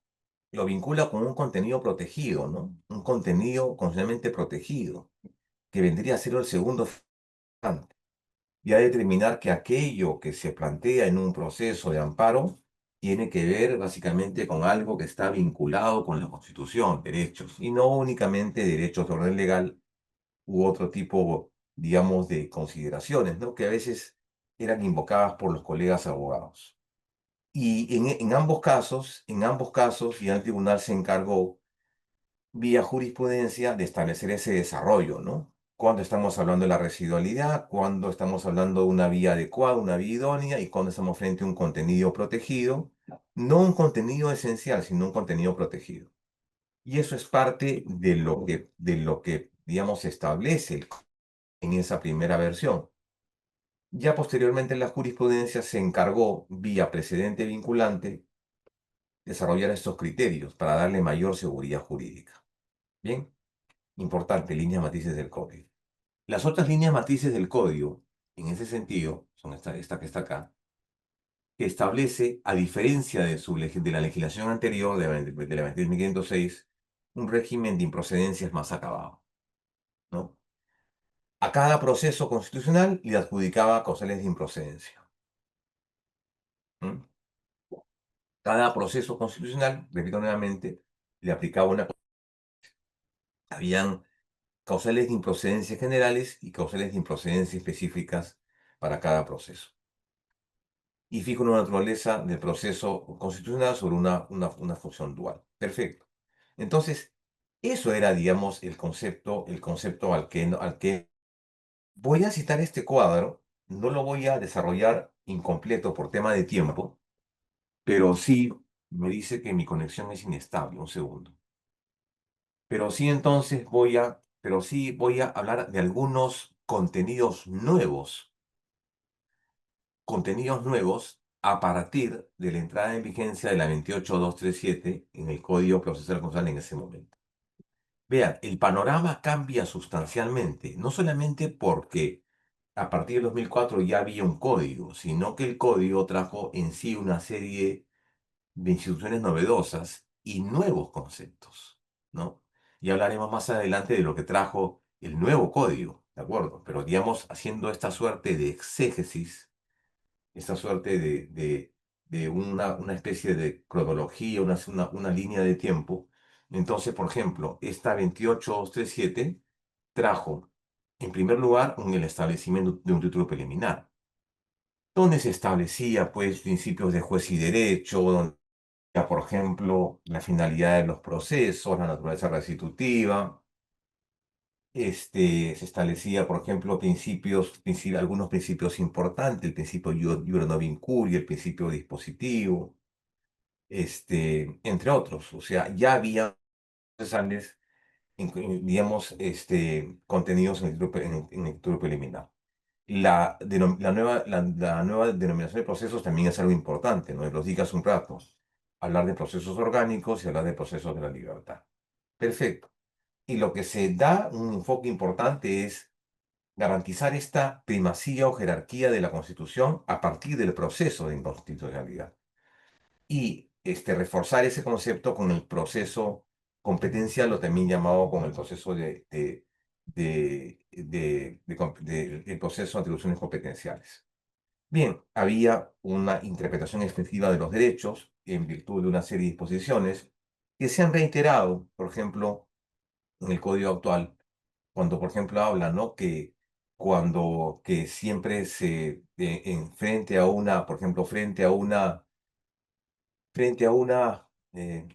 lo vincula con un contenido protegido, ¿no? Un contenido constitucionalmente protegido, que vendría a ser el segundo filtro, y a determinar que aquello que se plantea en un proceso de amparo tiene que ver básicamente con algo que está vinculado con la Constitución, derechos, y no únicamente derechos de orden legal u otro tipo, digamos, de consideraciones, ¿no? Que a veces eran invocadas por los colegas abogados. Y en ambos casos, ya el tribunal se encargó vía jurisprudencia de establecer ese desarrollo, ¿no? Cuando estamos hablando de la residualidad, cuando estamos hablando de una vía adecuada, una vía idónea, y cuando estamos frente a un contenido protegido, no un contenido esencial, sino un contenido protegido. Y eso es parte de lo que digamos, establece en esa primera versión. Ya posteriormente la jurisprudencia se encargó, vía precedente vinculante, desarrollar estos criterios para darle mayor seguridad jurídica. Bien, importante, líneas matices del código. Las otras líneas matices del código, en ese sentido, son esta que está acá, que establece, a diferencia de la legislación anterior, de la 22.506, un régimen de improcedencias más acabado, ¿no? A cada proceso constitucional le adjudicaba causales de improcedencia. ¿Mm? Cada proceso constitucional, repito nuevamente, le aplicaba una. Habían causales de improcedencia generales y causales de improcedencia específicas para cada proceso. Y fija una naturaleza del proceso constitucional sobre una función dual. Perfecto. Entonces, eso era, digamos, el concepto al que voy a citar este cuadro. No lo voy a desarrollar incompleto por tema de tiempo, pero sí me dice que mi conexión es inestable. Un segundo. Pero sí voy a hablar de algunos contenidos nuevos a partir de la entrada en vigencia de la 28237 en el Código Procesal Constitucional en ese momento. Vean, el panorama cambia sustancialmente, no solamente porque a partir del 2004 ya había un código, sino que el código trajo en sí una serie de instituciones novedosas y nuevos conceptos, ¿no? Y hablaremos más adelante de lo que trajo el nuevo código, ¿de acuerdo? Pero digamos, haciendo esta suerte de exégesis, esta suerte de una especie de cronología, una línea de tiempo. Entonces, por ejemplo, esta 28237 trajo, en primer lugar, el establecimiento de un título preliminar, donde se establecía, pues, principios de juez y derecho, donde, por ejemplo, la finalidad de los procesos, la naturaleza restitutiva. Se establecía, por ejemplo, algunos principios importantes, el principio iure non vinculis, el principio dispositivo, entre otros. O sea, ya había procesales, digamos, contenidos en el título preliminar. La nueva denominación de procesos también es algo importante, ¿no? Los dije hace un rato. Hablar de procesos orgánicos y hablar de procesos de la libertad. Perfecto. Y lo que se da un enfoque importante es garantizar esta primacía o jerarquía de la Constitución a partir del proceso de inconstitucionalidad y reforzar ese concepto con el proceso competencial o también llamado con el proceso el proceso de atribuciones competenciales. Bien, había una interpretación extensiva de los derechos en virtud de una serie de disposiciones que se han reiterado, por ejemplo, en el Código actual, cuando, por ejemplo, habla, ¿no? Que siempre frente a una, por ejemplo,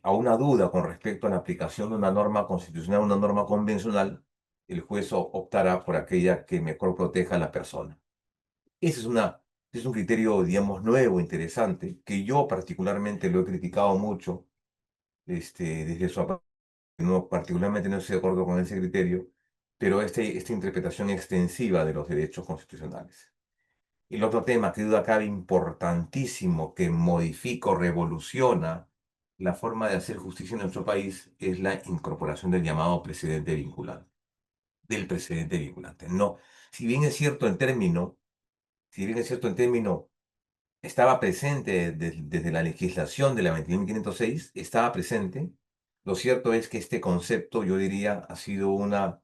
a una duda con respecto a la aplicación de una norma constitucional, una norma convencional, el juez optará por aquella que mejor proteja a la persona. Ese es un criterio, digamos, nuevo, interesante, que yo particularmente lo he criticado mucho, desde su no, particularmente no estoy de acuerdo con ese criterio, pero esta interpretación extensiva de los derechos constitucionales. El otro tema, que duda cabe, importantísimo, que modifica o revoluciona la forma de hacer justicia en nuestro país, es la incorporación del llamado precedente vinculante, del precedente vinculante. No, si bien es cierto en término, si bien es cierto en término, estaba presente desde la legislación de la 21.506, estaba presente. Lo cierto es que este concepto, yo diría, ha sido una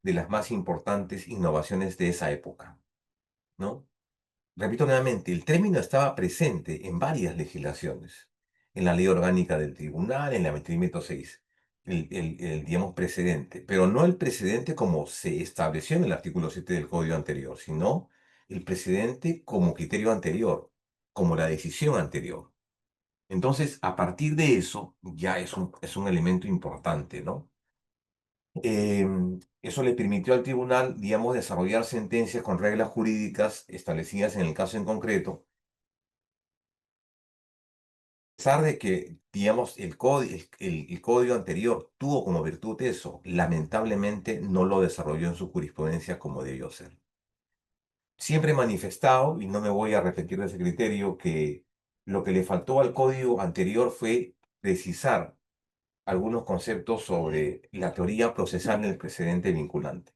de las más importantes innovaciones de esa época, ¿no? Repito nuevamente, el término estaba presente en varias legislaciones, en la Ley Orgánica del Tribunal, en la 21.506, digamos, precedente, pero no el precedente como se estableció en el artículo 7 del Código anterior, sino el precedente como criterio anterior, como la decisión anterior. Entonces, a partir de eso, ya es un elemento importante, ¿no? Eso le permitió al tribunal, digamos, desarrollar sentencias con reglas jurídicas establecidas en el caso en concreto, a pesar de que, digamos, el código anterior tuvo como virtud eso, lamentablemente no lo desarrolló en su jurisprudencia como debió ser. Siempre he manifestado, y no me voy a repetir de ese criterio, que lo que le faltó al código anterior fue precisar algunos conceptos sobre la teoría procesal del precedente vinculante.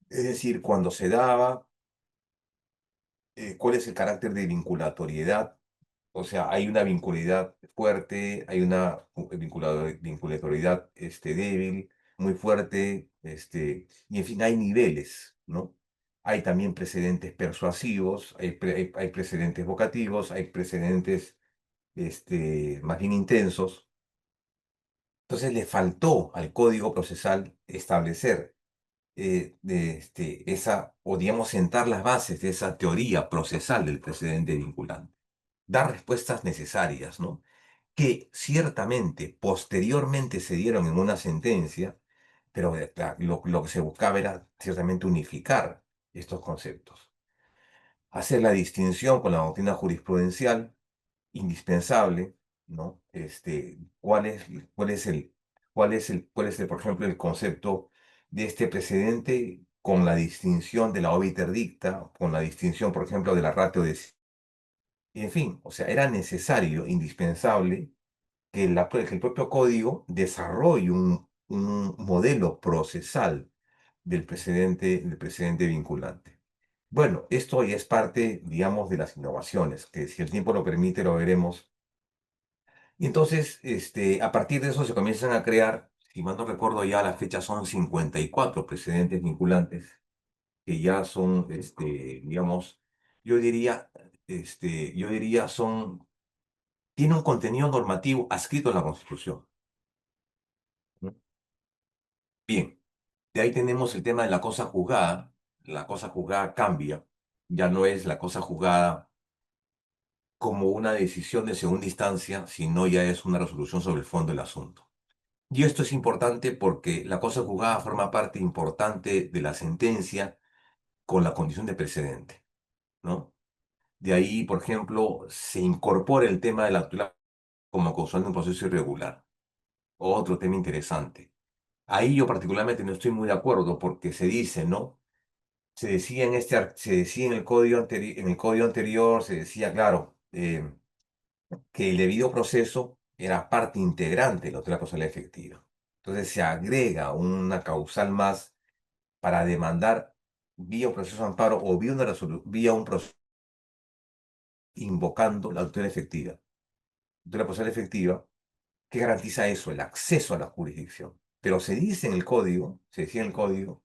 Es decir, cuando se daba, cuál es el carácter de vinculatoriedad. O sea, hay una vincularidad fuerte, hay una vinculatoriedad débil, muy fuerte, y en fin, hay niveles, ¿no? Hay también precedentes persuasivos, hay precedentes vocativos, hay precedentes más bien intensos. Entonces le faltó al Código Procesal establecer o digamos, sentar las bases de esa teoría procesal del precedente vinculante, dar respuestas necesarias, ¿no? Que ciertamente posteriormente se dieron en una sentencia, pero lo que se buscaba era ciertamente unificar estos conceptos. Hacer la distinción con la doctrina jurisprudencial, indispensable, ¿no? Por ejemplo, el concepto de este precedente con la distinción de la obiter dicta, con la distinción, por ejemplo, de la ratio de Y en fin, o sea, era necesario, indispensable, que el propio código desarrolle un modelo procesal del precedente vinculante. Bueno, esto ya es parte, digamos, de las innovaciones, que si el tiempo lo permite, lo veremos. Y entonces, a partir de eso se comienzan a crear, si mal no recuerdo ya la fecha son 54 precedentes vinculantes, que ya son, digamos, yo diría, yo diría son, tiene un contenido normativo adscrito en la Constitución, ¿no? Bien, de ahí tenemos el tema de la cosa juzgada. La cosa juzgada cambia, ya no es la cosa juzgada como una decisión de segunda instancia, sino ya es una resolución sobre el fondo del asunto. Y esto es importante porque la cosa juzgada forma parte importante de la sentencia con la condición de precedente, ¿no? De ahí, por ejemplo, se incorpora el tema de la tutela como causante de un proceso irregular. Otro tema interesante. Ahí yo particularmente no estoy muy de acuerdo porque se dice, ¿no? Se decía se decía en el código en el código anterior, se decía, claro, que el debido proceso era parte integrante de la tutela causal efectiva. Entonces se agrega una causal más para demandar vía un proceso de amparo o vía un proceso invocando la tutela efectiva. Tutela causal efectiva, ¿qué garantiza eso? El acceso a la jurisdicción. Pero se dice en el código, se decía en el código,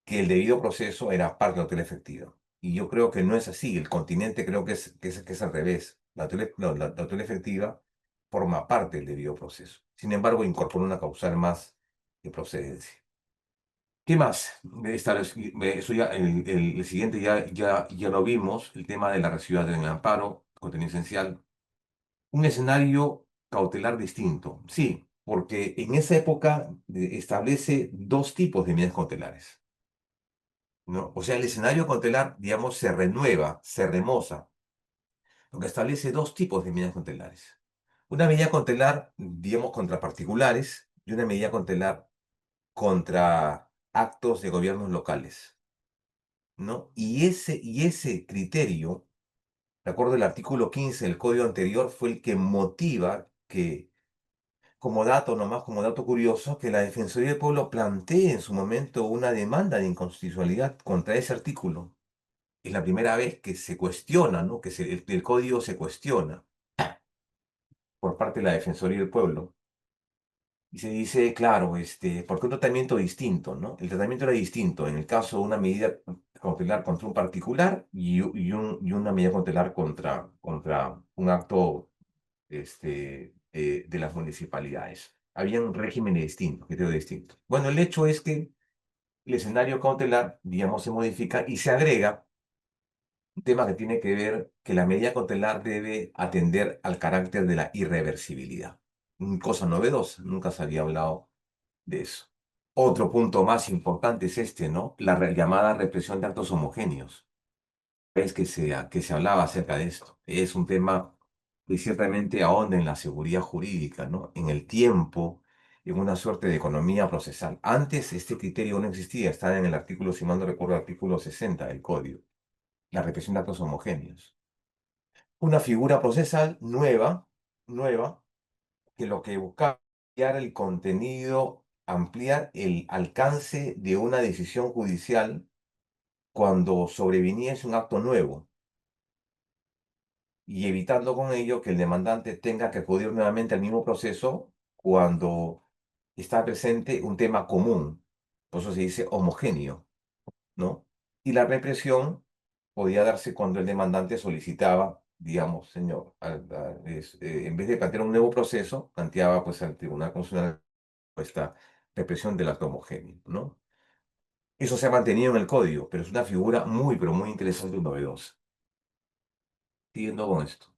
que el debido proceso era parte de la tutela efectiva. Y yo creo que no es así. El continente creo que es al revés. La tutela efectiva forma parte del debido proceso. Sin embargo, incorpora una causal más de procedencia. ¿Qué más? Eso ya, el siguiente ya lo vimos, el tema de la residuidad en el amparo, contenido esencial. Un escenario cautelar distinto, sí, porque en esa época establece dos tipos de medidas cautelares, ¿no? O sea, el escenario cautelar, digamos, se renueva, se remoza, lo que establece dos tipos de medidas cautelares. Una medida cautelar, digamos, contra particulares y una medida cautelar contra actos de gobiernos locales, ¿no? Y ese criterio, de acuerdo al artículo 15 del código anterior, fue el que motiva que, como dato, nomás como dato curioso, que la Defensoría del Pueblo plantee en su momento una demanda de inconstitucionalidad contra ese artículo. Es la primera vez que se cuestiona, ¿no? El código se cuestiona por parte de la Defensoría del Pueblo. Y se dice, claro, porque un tratamiento distinto, ¿no? El tratamiento era distinto en el caso de una medida cautelar contra un particular y una medida cautelar contra un acto de las municipalidades. Habían regímenes distintos, criterios distintos. Bueno, el hecho es que el escenario cautelar, digamos, se modifica y se agrega un tema que tiene que ver que la medida cautelar debe atender al carácter de la irreversibilidad. Cosa novedosa, nunca se había hablado de eso. Otro punto más importante es ¿no? Llamada represión de actos homogéneos. Es que se hablaba acerca de esto. Es un tema que ciertamente ahonda en la seguridad jurídica, ¿no? En el tiempo, en una suerte de economía procesal. Antes este criterio no existía, estaba en el artículo, si mal no recuerdo, el artículo 60 del Código, la represión de actos homogéneos. Una figura procesal nueva, que lo que buscaba ampliar el contenido, ampliar el alcance de una decisión judicial cuando sobreviniese un acto nuevo y evitando con ello que el demandante tenga que acudir nuevamente al mismo proceso cuando está presente un tema común. Por eso se dice homogéneo, ¿no? Y la represión podía darse cuando el demandante solicitaba, digamos, señor, en vez de plantear un nuevo proceso, planteaba pues al Tribunal Constitucional esta represión del acto homogéneo, ¿no? Eso se ha mantenido en el código, pero es una figura muy, pero muy interesante y novedosa. Siguiendo con esto.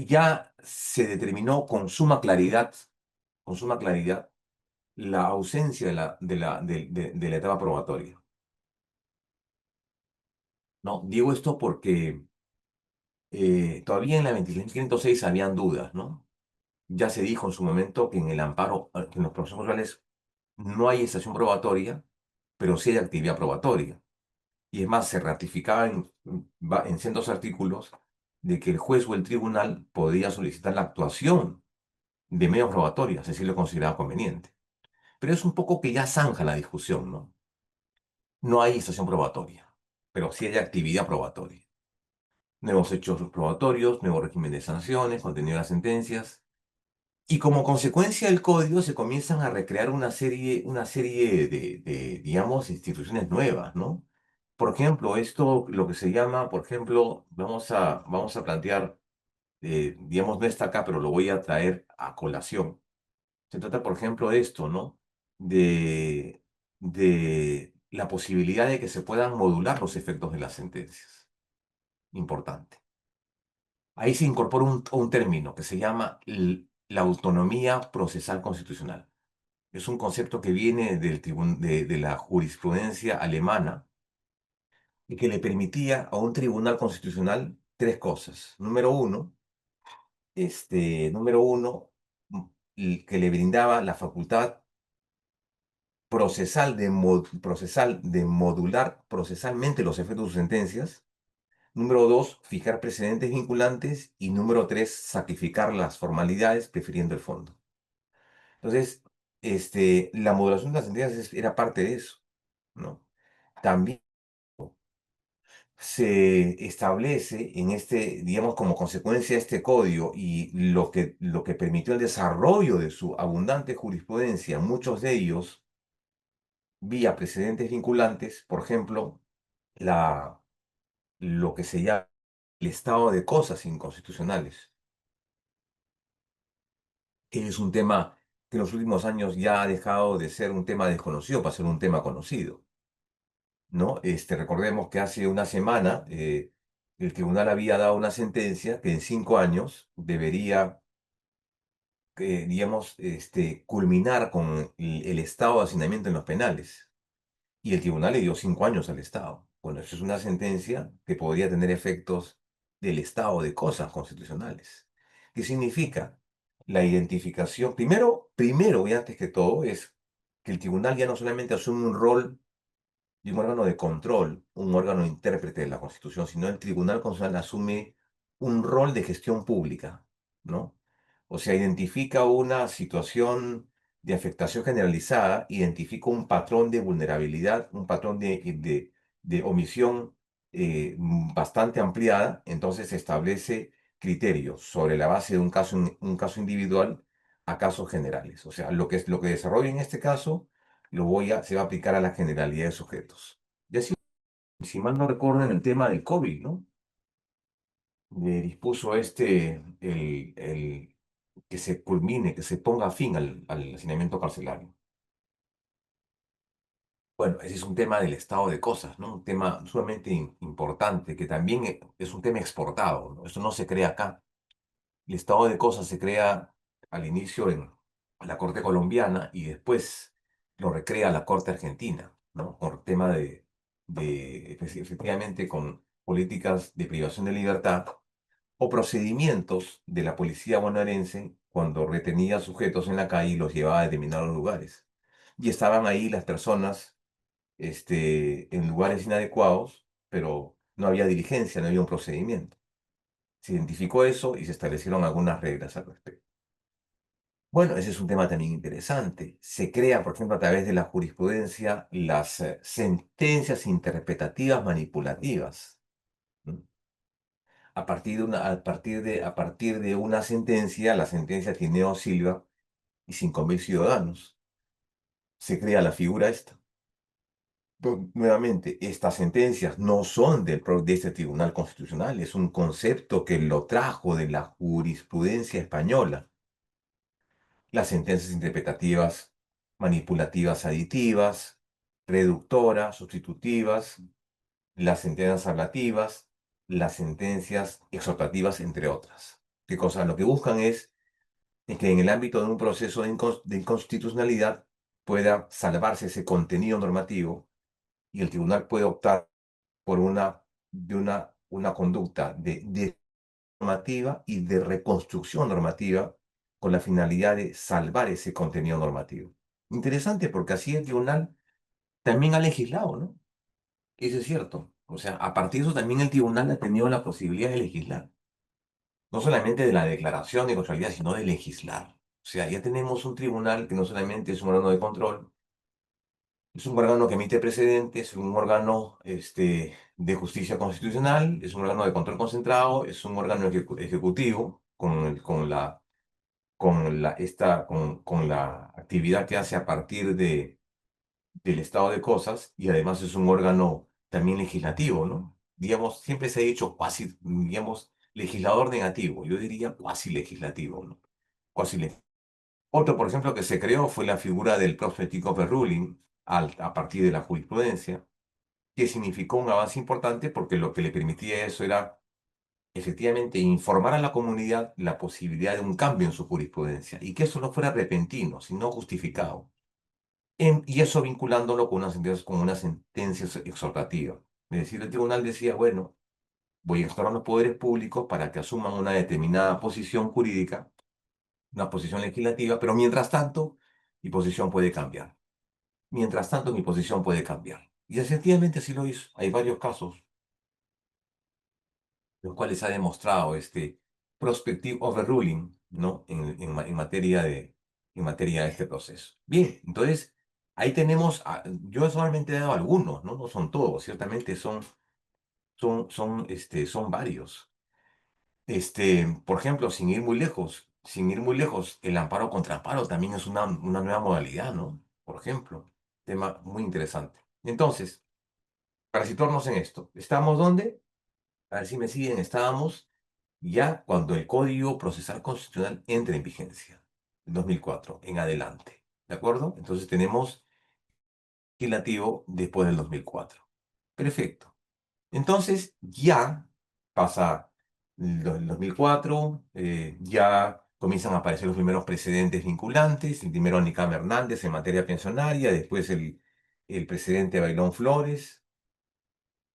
Ya se determinó con suma claridad, la ausencia de la etapa probatoria. ¿No? Digo esto porque todavía en la 2506 habían dudas, ¿no? Ya se dijo en su momento que en el amparo, que en los procesos reales no hay estación probatoria, pero sí hay actividad probatoria. Y es más, se ratificaba en ciertos artículos de que el juez o el tribunal podía solicitar la actuación de medios probatorios, así lo consideraba conveniente. Pero es un poco que ya zanja la discusión, ¿no? No hay estación probatoria, pero sí hay actividad probatoria. Nuevos hechos probatorios, nuevo régimen de sanciones, contenido de las sentencias. Y como consecuencia del código se comienzan a recrear una serie digamos, instituciones nuevas, ¿no? Por ejemplo, esto, lo que se llama, por ejemplo, vamos a plantear, digamos, no está acá, pero lo voy a traer a colación. Se trata, por ejemplo, de esto, ¿no? De, de la posibilidad de que se puedan modular los efectos de las sentencias. Importante. Ahí se incorpora un término que se llama la autonomía procesal constitucional. Es un concepto que viene de la jurisprudencia alemana y que le permitía a un tribunal constitucional tres cosas. Número uno, que le brindaba la facultad procesal de modular procesalmente los efectos de sus sentencias. Número dos, fijar precedentes vinculantes. Y número tres, sacrificar las formalidades prefiriendo el fondo. Entonces, la modulación de las sentencias era parte de eso, ¿no? También se establece en digamos, como consecuencia de este código y lo que permitió el desarrollo de su abundante jurisprudencia, muchos de ellos vía precedentes vinculantes, por ejemplo, lo que se llama el estado de cosas inconstitucionales, que es un tema que en los últimos años ya ha dejado de ser un tema desconocido para ser un tema conocido, ¿no? Recordemos que hace una semana el tribunal había dado una sentencia que en 5 años debería, digamos, culminar con el estado de hacinamiento en los penales. Y el tribunal le dio 5 años al Estado. Bueno, eso es una sentencia que podría tener efectos del estado de cosas constitucionales. ¿Qué significa? La identificación, primero y antes que todo, es que el tribunal ya no solamente asume un rol de un órgano de control, un órgano intérprete de la Constitución, sino el Tribunal Constitucional asume un rol de gestión pública, ¿no? O sea, identifica una situación de afectación generalizada, identifica un patrón de vulnerabilidad, un patrón de omisión bastante ampliada, entonces establece criterios sobre la base de un caso individual a casos generales. O sea, lo que desarrolla en este caso se va a aplicar a la generalidad de sujetos. Y así, si mal no recuerdo, en el tema del COVID, ¿no? Dispuso que se culmine, que se ponga fin al hacinamiento carcelario. Bueno, ese es un tema del estado de cosas, ¿no? Un tema sumamente importante, que también es un tema exportado, ¿no? Esto no se crea acá. El estado de cosas se crea al inicio en la Corte colombiana y después lo recrea la Corte argentina, ¿no? Por tema efectivamente con políticas de privación de libertad o procedimientos de la policía bonaerense cuando retenía sujetos en la calle y los llevaba a determinados lugares. Y estaban ahí las personas en lugares inadecuados, pero no había diligencia, no había un procedimiento. Se identificó eso y se establecieron algunas reglas al respecto. Bueno, ese es un tema también interesante. Se crea, por ejemplo, a través de la jurisprudencia, las sentencias interpretativas manipulativas, ¿no? A partir de una sentencia, la sentencia Tineo Silva y 5.000 ciudadanos, se crea la figura esta. Nuevamente, estas sentencias no son de este Tribunal Constitucional, es un concepto que lo trajo de la jurisprudencia española. Las sentencias interpretativas, manipulativas aditivas, reductoras, sustitutivas, las sentencias ablativas, las sentencias exhortativas, entre otras. ¿Qué cosa? Lo que buscan es que en el ámbito de un proceso de inconstitucionalidad pueda salvarse ese contenido normativo y el tribunal puede optar por una conducta de normativa y de reconstrucción normativa con la finalidad de salvar ese contenido normativo. Interesante porque así el tribunal también ha legislado, ¿no? Eso es cierto. O sea, a partir de eso también el tribunal ha tenido la posibilidad de legislar. No solamente de la declaración de contrariedad, sino de legislar. O sea, ya tenemos un tribunal que no solamente es un órgano de control, es un órgano que emite precedentes, es un órgano de justicia constitucional, es un órgano de control concentrado, es un órgano ejecutivo con la actividad que hace a partir del estado de cosas y además es un órgano también legislativo, ¿no? Digamos, siempre se ha dicho cuasi, digamos, legislador negativo, yo diría cuasi legislativo, ¿no? Cuasi Otro, por ejemplo, que se creó fue la figura del prospective of the ruling a partir de la jurisprudencia, que significó un avance importante porque lo que le permitía eso era efectivamente informar a la comunidad la posibilidad de un cambio en su jurisprudencia y que eso no fuera repentino, sino justificado. Y eso vinculándolo con una sentencia exhortativa. Es decir, el tribunal decía, bueno, voy a exhortar a los poderes públicos para que asuman una determinada posición jurídica, una posición legislativa, pero mientras tanto, mi posición puede cambiar. Mientras tanto, mi posición puede cambiar. Y efectivamente así lo hizo. Hay varios casos los cuales ha demostrado este prospective overruling, ¿no? En materia de este proceso. Bien, entonces, ahí tenemos, yo solamente he dado algunos, ¿no? No son todos, ciertamente son varios. Por ejemplo, sin ir muy lejos, el amparo contra amparo también es una nueva modalidad, ¿no? Por ejemplo, tema muy interesante. Entonces, para situarnos en esto, ¿estamos dónde? A ver si me siguen, estábamos ya cuando el Código Procesal Constitucional entra en vigencia, en 2004 en adelante, ¿de acuerdo? Entonces tenemos legislativo después del 2004. Perfecto. Entonces ya pasa el 2004, ya comienzan a aparecer los primeros precedentes vinculantes, el primero Nicam Hernández en materia pensionaria, después el presidente Bailón Flores,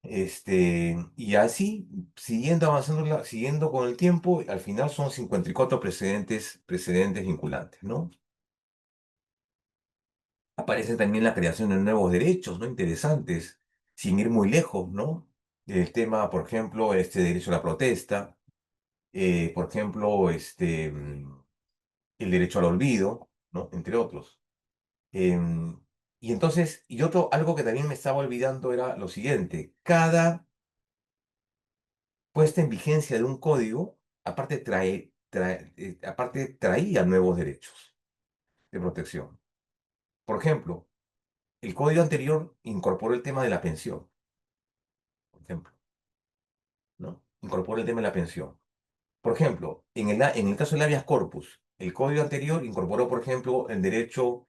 y así, siguiendo avanzando, siguiendo con el tiempo, al final son 54 precedentes vinculantes, ¿no? Aparece también la creación de nuevos derechos, ¿no? Interesantes, sin ir muy lejos, ¿no? El tema, por ejemplo, este derecho a la protesta, por ejemplo, el derecho al olvido, ¿no? Entre otros. Em, y entonces, algo que también me estaba olvidando era lo siguiente, cada puesta en vigencia de un código, aparte traía nuevos derechos de protección. Por ejemplo, el código anterior incorporó el tema de la pensión, por ejemplo, ¿no? Incorporó el tema de la pensión. Por ejemplo, en el caso del habeas corpus, el código anterior incorporó, por ejemplo, el derecho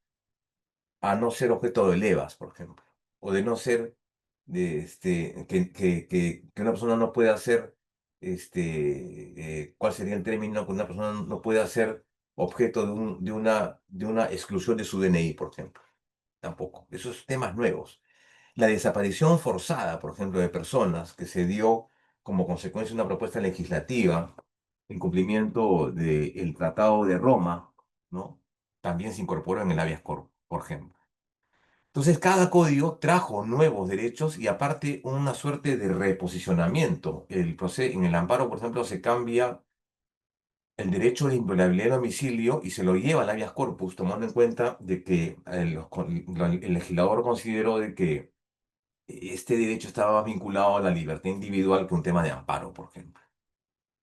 a no ser objeto de levas, por ejemplo, o de no ser, que una persona no puede hacer, ¿cuál sería el término? Que una persona no puede hacer objeto de una exclusión de su DNI, por ejemplo. Tampoco. Esos temas nuevos. La desaparición forzada, por ejemplo, de personas que se dio como consecuencia de una propuesta legislativa en cumplimiento del Tratado de Roma, ¿no? También se incorporó en el habeas corpus, por ejemplo. Entonces, cada código trajo nuevos derechos y aparte una suerte de reposicionamiento. En el amparo, por ejemplo, se cambia el derecho de inviolabilidad de domicilio y se lo lleva al habeas corpus, tomando en cuenta de que el legislador consideró de que este derecho estaba vinculado a la libertad individual que un tema de amparo, por ejemplo.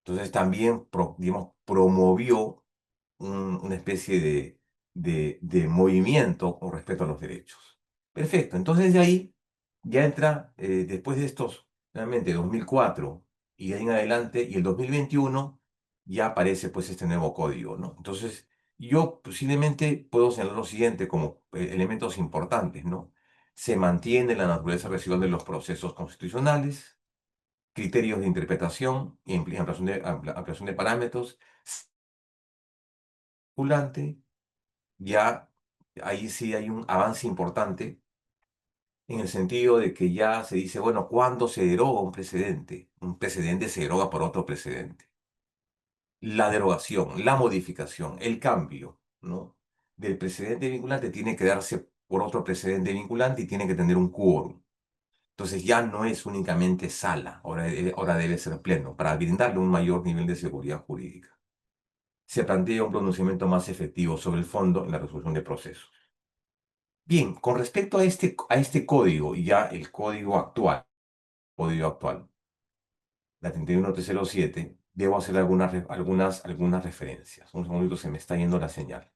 Entonces, también, digamos, promovió una especie de movimiento con respecto a los derechos. Perfecto, entonces de ahí ya entra, después de estos, realmente 2004 y de ahí en adelante, y el 2021 ya aparece pues este nuevo código, ¿no? Entonces, yo posiblemente puedo señalar lo siguiente como elementos importantes, ¿no? Se mantiene la naturaleza residual de los procesos constitucionales, criterios de interpretación y ampliación de parámetros, circulante, ya ahí sí hay un avance importante en el sentido de que ya se dice, bueno, ¿cuándo se deroga un precedente? Un precedente se deroga por otro precedente. La derogación, la modificación, el cambio, ¿no? Del precedente vinculante tiene que darse por otro precedente vinculante y tiene que tener un quórum. Entonces ya no es únicamente sala, ahora debe ser pleno, para brindarle un mayor nivel de seguridad jurídica. Se plantea un pronunciamiento más efectivo sobre el fondo en la resolución de procesos. Bien, con respecto a este código, y ya el código actual, la 31307, debo hacer algunas referencias. Un segundito, se me está yendo la señal.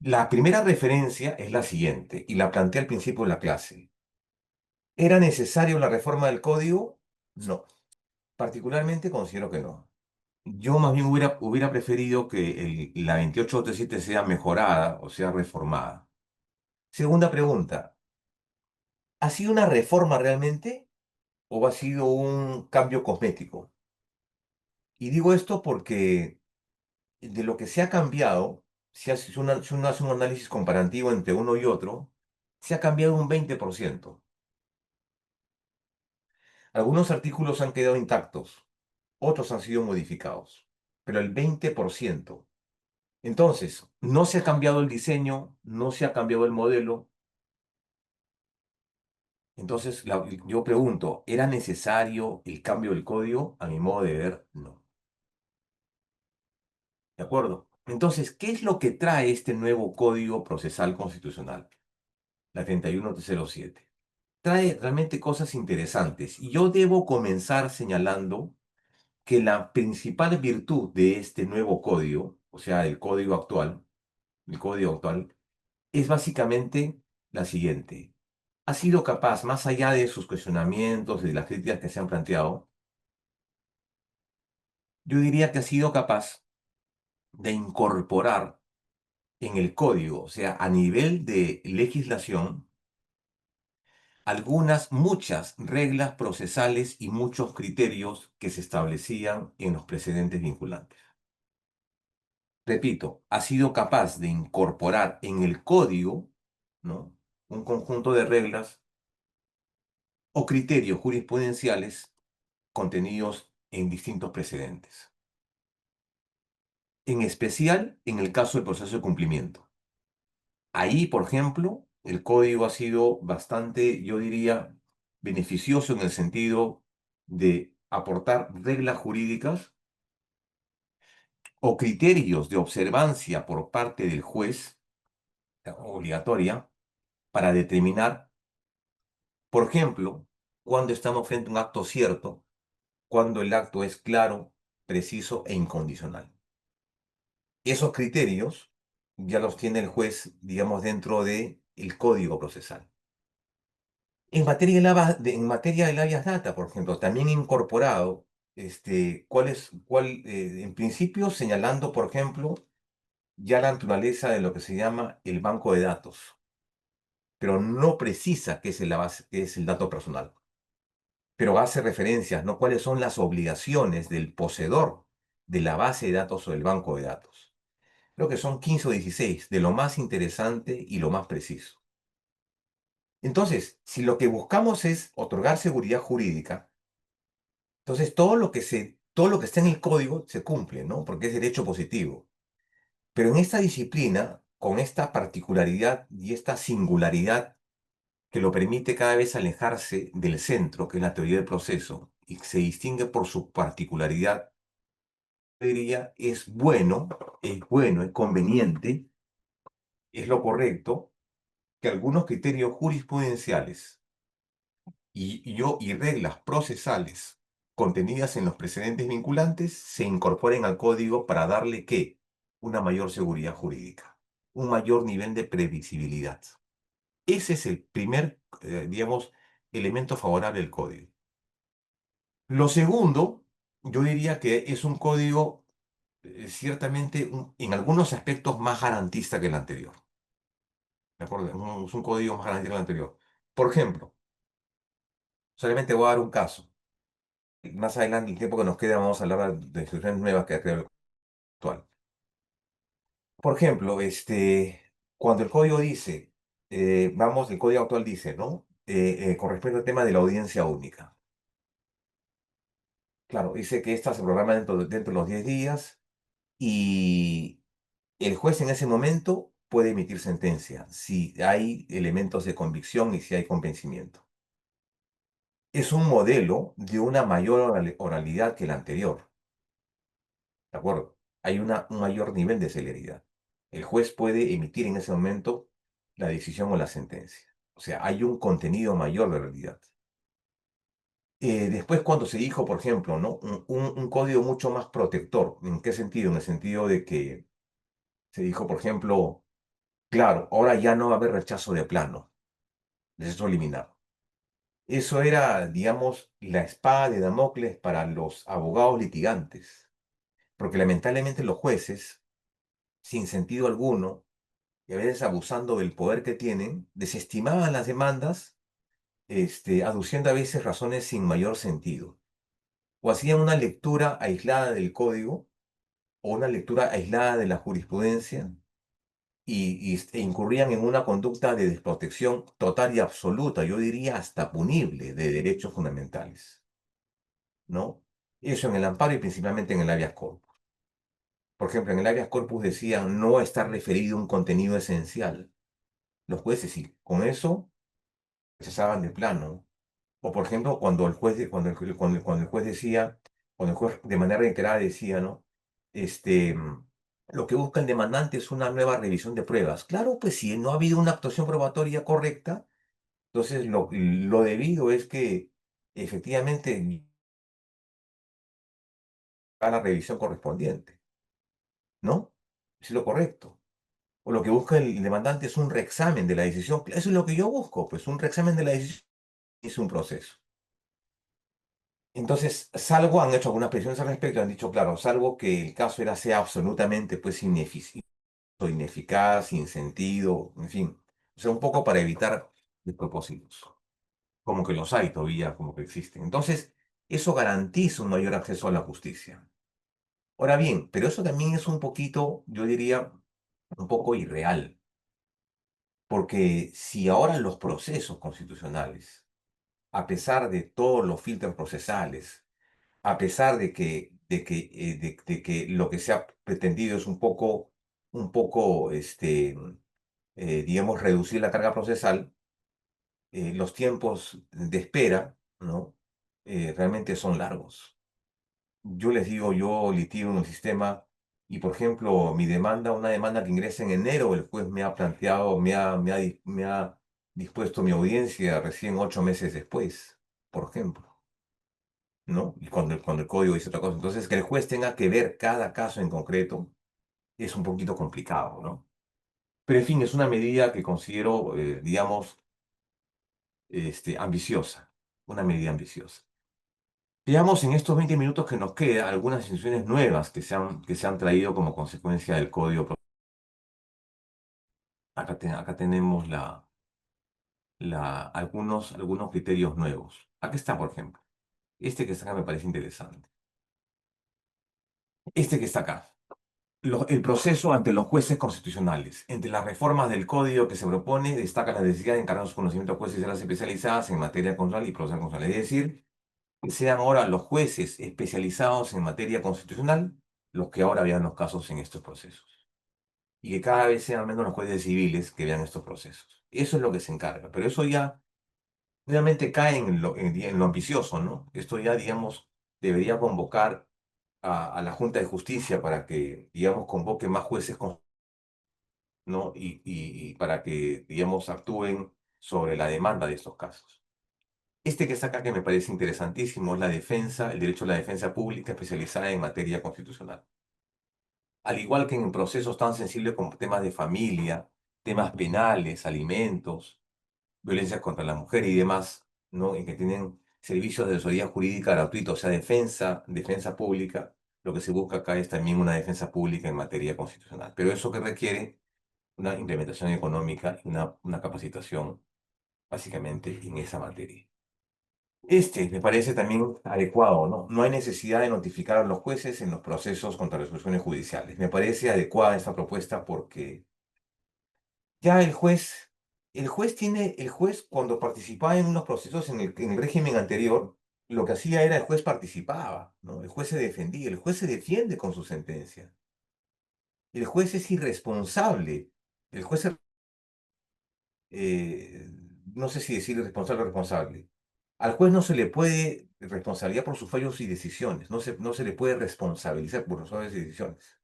La primera referencia es la siguiente, y la planteé al principio de la clase. ¿Era necesario la reforma del código? No. Particularmente considero que no. Yo más bien hubiera preferido que la 2887 sea mejorada o sea reformada. Segunda pregunta, ¿ha sido una reforma realmente o ha sido un cambio cosmético? Y digo esto porque de lo que se ha cambiado, si uno hace un análisis comparativo entre uno y otro, se ha cambiado un 20%. Algunos artículos han quedado intactos, otros han sido modificados, pero el 20%. Entonces, no se ha cambiado el diseño, no se ha cambiado el modelo. Entonces, yo pregunto, ¿era necesario el cambio del código? A mi modo de ver, no. ¿De acuerdo? Entonces, ¿qué es lo que trae este nuevo Código Procesal Constitucional? La 31307. Trae realmente cosas interesantes. Y yo debo comenzar señalando que la principal virtud de este nuevo código, o sea, el código actual, es básicamente la siguiente. Ha sido capaz, más allá de sus cuestionamientos y de las críticas que se han planteado, yo diría que ha sido capaz de incorporar en el código, o sea, a nivel de legislación, muchas reglas procesales y muchos criterios que se establecían en los precedentes vinculantes. Repito, ha sido capaz de incorporar en el código, ¿no?, un conjunto de reglas o criterios jurisprudenciales contenidos en distintos precedentes. En especial en el caso del proceso de cumplimiento. Ahí, por ejemplo, el código ha sido bastante, yo diría, beneficioso en el sentido de aportar reglas jurídicas o criterios de observancia por parte del juez, obligatoria, para determinar, por ejemplo, cuando estamos frente a un acto cierto, cuando el acto es claro, preciso e incondicional. Esos criterios ya los tiene el juez, digamos, dentro del código procesal. En materia del habeas data, por ejemplo, también he incorporado, en principio señalando, por ejemplo, ya la naturaleza de lo que se llama el banco de datos, pero no precisa qué es qué es el dato personal, pero hace referencias, ¿no? Cuáles son las obligaciones del poseedor de la base de datos o del banco de datos. Creo que son 15 o 16, de lo más interesante y lo más preciso. Entonces, si lo que buscamos es otorgar seguridad jurídica, entonces todo lo que está en el código se cumple, ¿no? Porque es derecho positivo. Pero en esta disciplina, con esta particularidad y esta singularidad que lo permite cada vez alejarse del centro, que es la teoría del proceso, y se distingue por su particularidad, yo diría, es conveniente, es lo correcto, que algunos criterios jurisprudenciales y reglas procesales contenidas en los precedentes vinculantes se incorporen al código para darle ¿qué? Una mayor seguridad jurídica, un mayor nivel de previsibilidad. Ese es el primer, digamos, elemento favorable del código. Lo segundo, yo diría que es un código ciertamente en algunos aspectos más garantista que el anterior. ¿De acuerdo? Es un código más garantista que el anterior. Por ejemplo, solamente voy a dar un caso. Más adelante, el tiempo que nos queda, vamos a hablar de instituciones nuevas que ha creado el actual. Por ejemplo, cuando el código dice, el código actual dice, ¿no? Con respecto al tema de la audiencia única. Claro, dice que esta se programa dentro de los 10 días y el juez en ese momento puede emitir sentencia si hay elementos de convicción y si hay convencimiento. es un modelo de una mayor oralidad que el anterior, ¿de acuerdo? Hay un mayor nivel de celeridad. El juez puede emitir en ese momento la decisión o la sentencia. O sea, hay un contenido mayor de realidad. Después, cuando se dijo, por ejemplo, ¿no? Un código mucho más protector. ¿En qué sentido? En el sentido de que se dijo, por ejemplo, claro, ahora ya no va a haber rechazo de plano, derecho eliminado. Eso era, digamos, la espada de Damocles para los abogados litigantes, porque lamentablemente los jueces, sin sentido alguno, y a veces abusando del poder que tienen, desestimaban las demandas, aduciendo a veces razones sin mayor sentido, o hacían una lectura aislada del código, o una lectura aislada de la jurisprudencia, e incurrían en una conducta de desprotección total y absoluta, yo diría hasta punible, de derechos fundamentales, ¿no? Eso en el amparo y principalmente en el habeas corpus. Por ejemplo, en el habeas corpus decían no está referido un contenido esencial. Los jueces sí, con eso cesaban de plano. O por ejemplo, cuando el juez, cuando el juez decía, cuando el juez de manera reiterada decía, ¿no? Este, mm, lo que busca el demandante es una nueva revisión de pruebas. Claro, pues si no ha habido una actuación probatoria correcta, entonces lo debido es que efectivamente a la revisión correspondiente, ¿no? Es lo correcto. O lo que busca el demandante es un reexamen de la decisión. Eso es lo que yo busco, pues un reexamen de la decisión es un proceso. Entonces, salvo, han hecho algunas presiones al respecto, han dicho, claro, salvo que el caso sea absolutamente pues o ineficaz, sin sentido, en fin. O sea, un poco para evitar despropósitos. Como que los hay todavía, como que existen. Entonces, eso garantiza un mayor acceso a la justicia. Ahora bien, pero eso también es un poquito, yo diría, un poco irreal. Porque si ahora los procesos constitucionales, a pesar de todos los filtros procesales, a pesar de que lo que se ha pretendido es un poco, digamos, reducir la carga procesal, los tiempos de espera, ¿no? Realmente son largos. Yo les digo, yo litigo en un sistema y, por ejemplo, una demanda que ingresa en enero, el juez me ha planteado, me ha dispuesto mi audiencia recién 8 meses después, por ejemplo. ¿No? Y cuando el código dice otra cosa. Entonces, que el juez tenga que ver cada caso en concreto es un poquito complicado, ¿no? Pero, en fin, es una medida que considero, digamos, ambiciosa, una medida ambiciosa. Veamos en estos 20 minutos que nos queda algunas instituciones nuevas que se han traído como consecuencia del código. Acá tenemos algunos criterios nuevos. Aquí está, por ejemplo. Este que está acá me parece interesante. Este que está acá. El proceso ante los jueces constitucionales. Entre las reformas del código que se propone, destaca la necesidad de encargar sus conocimientos a jueces y salas especializadas en materia constitucional y procesal constitucional. Es decir, que sean ahora los jueces especializados en materia constitucional los que ahora vean los casos en estos procesos. Y que cada vez sean menos los jueces civiles que vean estos procesos. Eso es lo que se encarga. Pero eso ya obviamente cae en lo ambicioso, ¿no? Esto ya, digamos, debería convocar a la Junta de Justicia para que, digamos, convoque más jueces, ¿no? Y para que, digamos, actúen sobre la demanda de estos casos. Este que está acá que me parece interesantísimo es el derecho a la defensa pública especializada en materia constitucional. Al igual que en procesos tan sensibles como temas de familia, temas penales, alimentos, violencia contra la mujer y demás, ¿no? En que tienen servicios de asesoría jurídica gratuita, o sea, defensa pública, lo que se busca acá es también una defensa pública en materia constitucional. Pero eso que requiere una implementación económica y una capacitación básicamente en esa materia. Me parece también adecuado, ¿no? No hay necesidad de notificar a los jueces en los procesos contra resoluciones judiciales. Me parece adecuada esta propuesta porque ya el juez cuando participaba en unos procesos en el régimen anterior, lo que hacía era el juez participaba, ¿no? El juez se defendía, el juez se defiende con su sentencia. El juez es irresponsable. El juez, eh, no sé si decir responsable o responsable. Al juez no se le puede responsabilizar por sus fallos y decisiones, no se le puede responsabilizar por sus fallos y decisiones.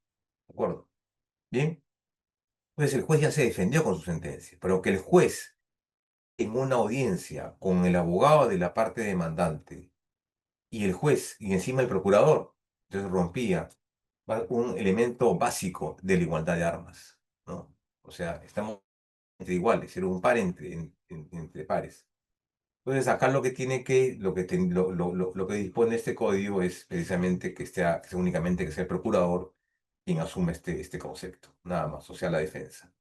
¿De acuerdo? Bien, entonces el juez ya se defendió con su sentencia, pero que el juez en una audiencia con el abogado de la parte demandante y el juez y encima el procurador, entonces rompía un elemento básico de la igualdad de armas, ¿no? O sea, estamos entre iguales, era un par entre pares. Entonces, acá lo que tiene que, lo que, lo que dispone este código es precisamente que sea únicamente que sea el procurador quien asume este concepto, nada más, o sea, la defensa.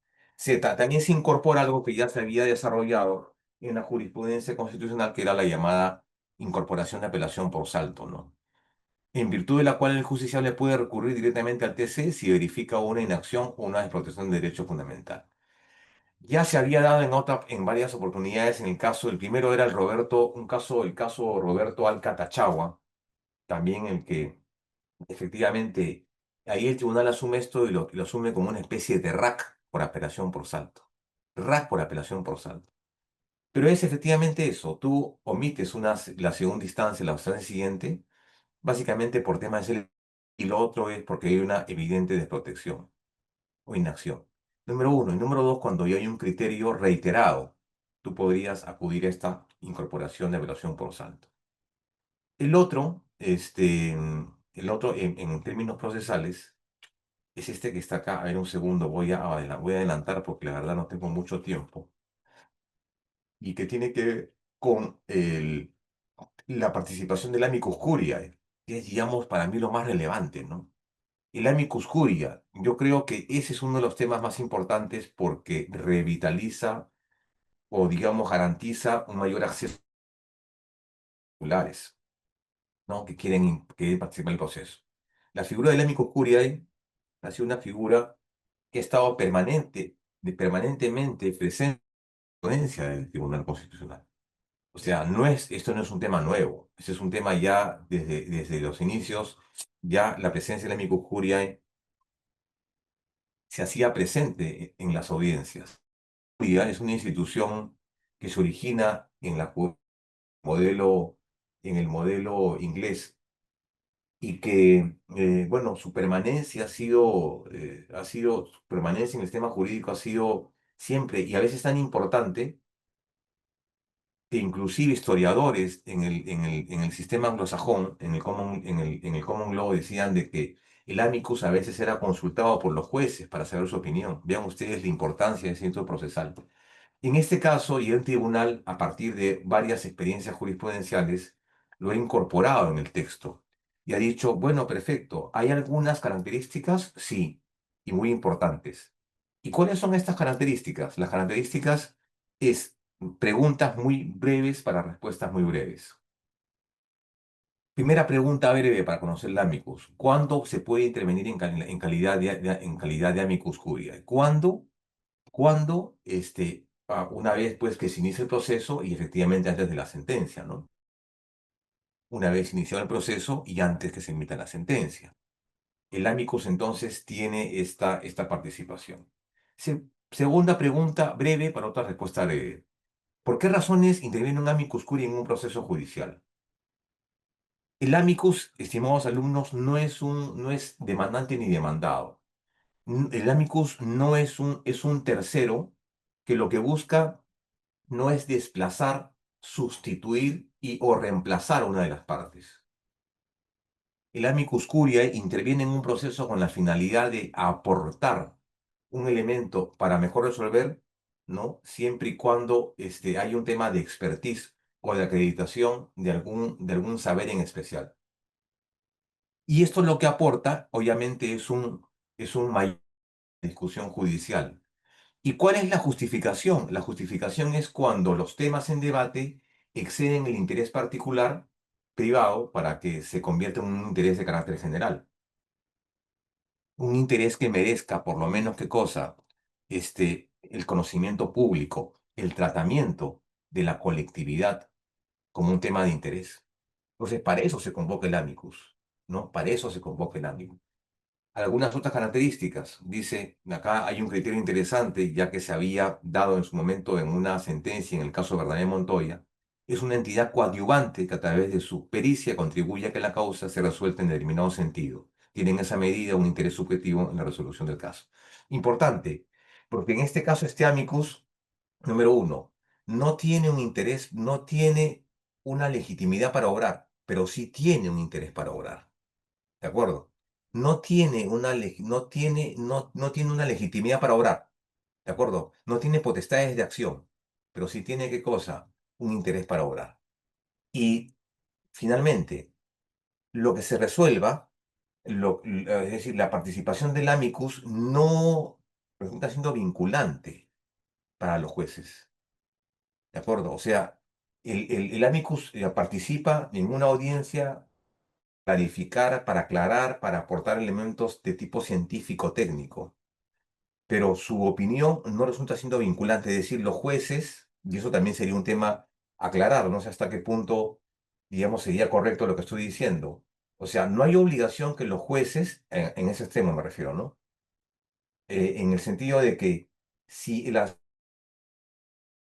También se incorpora algo que ya se había desarrollado en la jurisprudencia constitucional, que era la llamada incorporación de apelación por salto, ¿no? En virtud de la cual el justiciable puede recurrir directamente al TC si verifica una inacción o una desprotección de derecho fundamental. Ya se había dado en varias oportunidades en el caso, el primero era el caso Roberto Alcatachagua, también el que efectivamente ahí el tribunal asume esto y lo asume como una especie de RAC por apelación por salto. RAC por apelación por salto. Pero es efectivamente eso, tú omites la segunda instancia, la instancia siguiente, básicamente por temas de y lo otro es porque hay una evidente desprotección o inacción. Número uno. Y número dos, cuando ya hay un criterio reiterado, tú podrías acudir a esta incorporación de evaluación por salto. El otro en términos procesales es este que está acá. A ver, un segundo, voy a adelantar porque la verdad no tengo mucho tiempo. Y que tiene que ver con la participación del amicus curiae, que es, digamos, para mí lo más relevante, ¿no? El amicus curia, yo creo que ese es uno de los temas más importantes porque revitaliza o, digamos, garantiza un mayor acceso a los populares, ¿no? Que quieren participar en el proceso. La figura del amicus curiae ha sido una figura que ha estado permanentemente presente en la ponencia del Tribunal Constitucional. O sea, esto no es un tema nuevo, este es un tema ya desde los inicios, ya la presencia del amicus curiae se hacía presente en las audiencias. Es una institución que se origina modelo, en el modelo inglés y que, bueno, su permanencia en el sistema jurídico ha sido siempre y a veces tan importante que inclusive historiadores en el sistema anglosajón, en el common law, decían de que el amicus a veces era consultado por los jueces para saber su opinión. Vean ustedes la importancia de ese centro procesal. En este caso, y el tribunal, a partir de varias experiencias jurisprudenciales, lo ha incorporado en el texto y ha dicho, bueno, perfecto, ¿hay algunas características? Sí, y muy importantes. ¿Y cuáles son estas características? Las características es preguntas muy breves para respuestas muy breves. Primera pregunta breve para conocer el amicus. ¿Cuándo se puede intervenir en calidad de amicus curiae? ¿Cuándo? Una vez pues que se inicia el proceso y efectivamente antes de la sentencia, ¿no? Una vez iniciado el proceso y antes que se emita la sentencia. El amicus entonces tiene esta participación. Segunda pregunta breve para otra respuesta breve. ¿Por qué razones interviene un amicus curiae en un proceso judicial? El amicus, estimados alumnos, no es demandante ni demandado. El amicus no es un tercero que lo que busca no es desplazar, sustituir o reemplazar a una de las partes. El amicus curiae interviene en un proceso con la finalidad de aportar un elemento para mejor resolver, ¿no? Siempre y cuando hay un tema de expertise o de acreditación de algún saber en especial. Y esto lo que aporta, obviamente, es un mayor discusión judicial. ¿Y cuál es la justificación? La justificación es cuando los temas en debate exceden el interés particular privado para que se convierta en un interés de carácter general. Un interés que merezca, por lo menos, ¿qué cosa? El conocimiento público, el tratamiento de la colectividad como un tema de interés. Entonces, para eso se convoca el amicus, ¿no? Para eso se convoca el amicus. Algunas otras características. Dice, acá hay un criterio interesante, ya que se había dado en su momento en una sentencia en el caso de Bernabé Montoya, es una entidad coadyuvante que a través de su pericia contribuye a que la causa se resuelta en determinado sentido. Tiene en esa medida un interés subjetivo en la resolución del caso. Importante, porque en este caso este amicus, número uno, no tiene un interés, no tiene una legitimidad para obrar, pero sí tiene un interés para obrar. ¿De acuerdo? No tiene una legitimidad para obrar. ¿De acuerdo? No tiene potestades de acción, pero sí tiene, ¿qué cosa? Un interés para obrar. Y finalmente, lo que se resuelva, es decir, la participación del amicus no resulta siendo vinculante para los jueces. ¿De acuerdo? O sea, el amicus participa en una audiencia clarificar, para aclarar, para aportar elementos de tipo científico-técnico, pero su opinión no resulta siendo vinculante, es decir, los jueces, y eso también sería un tema a aclarar, no sé hasta qué punto, digamos, sería correcto lo que estoy diciendo. O sea, no hay obligación que los jueces, en ese extremo me refiero, ¿no? En el sentido de que si la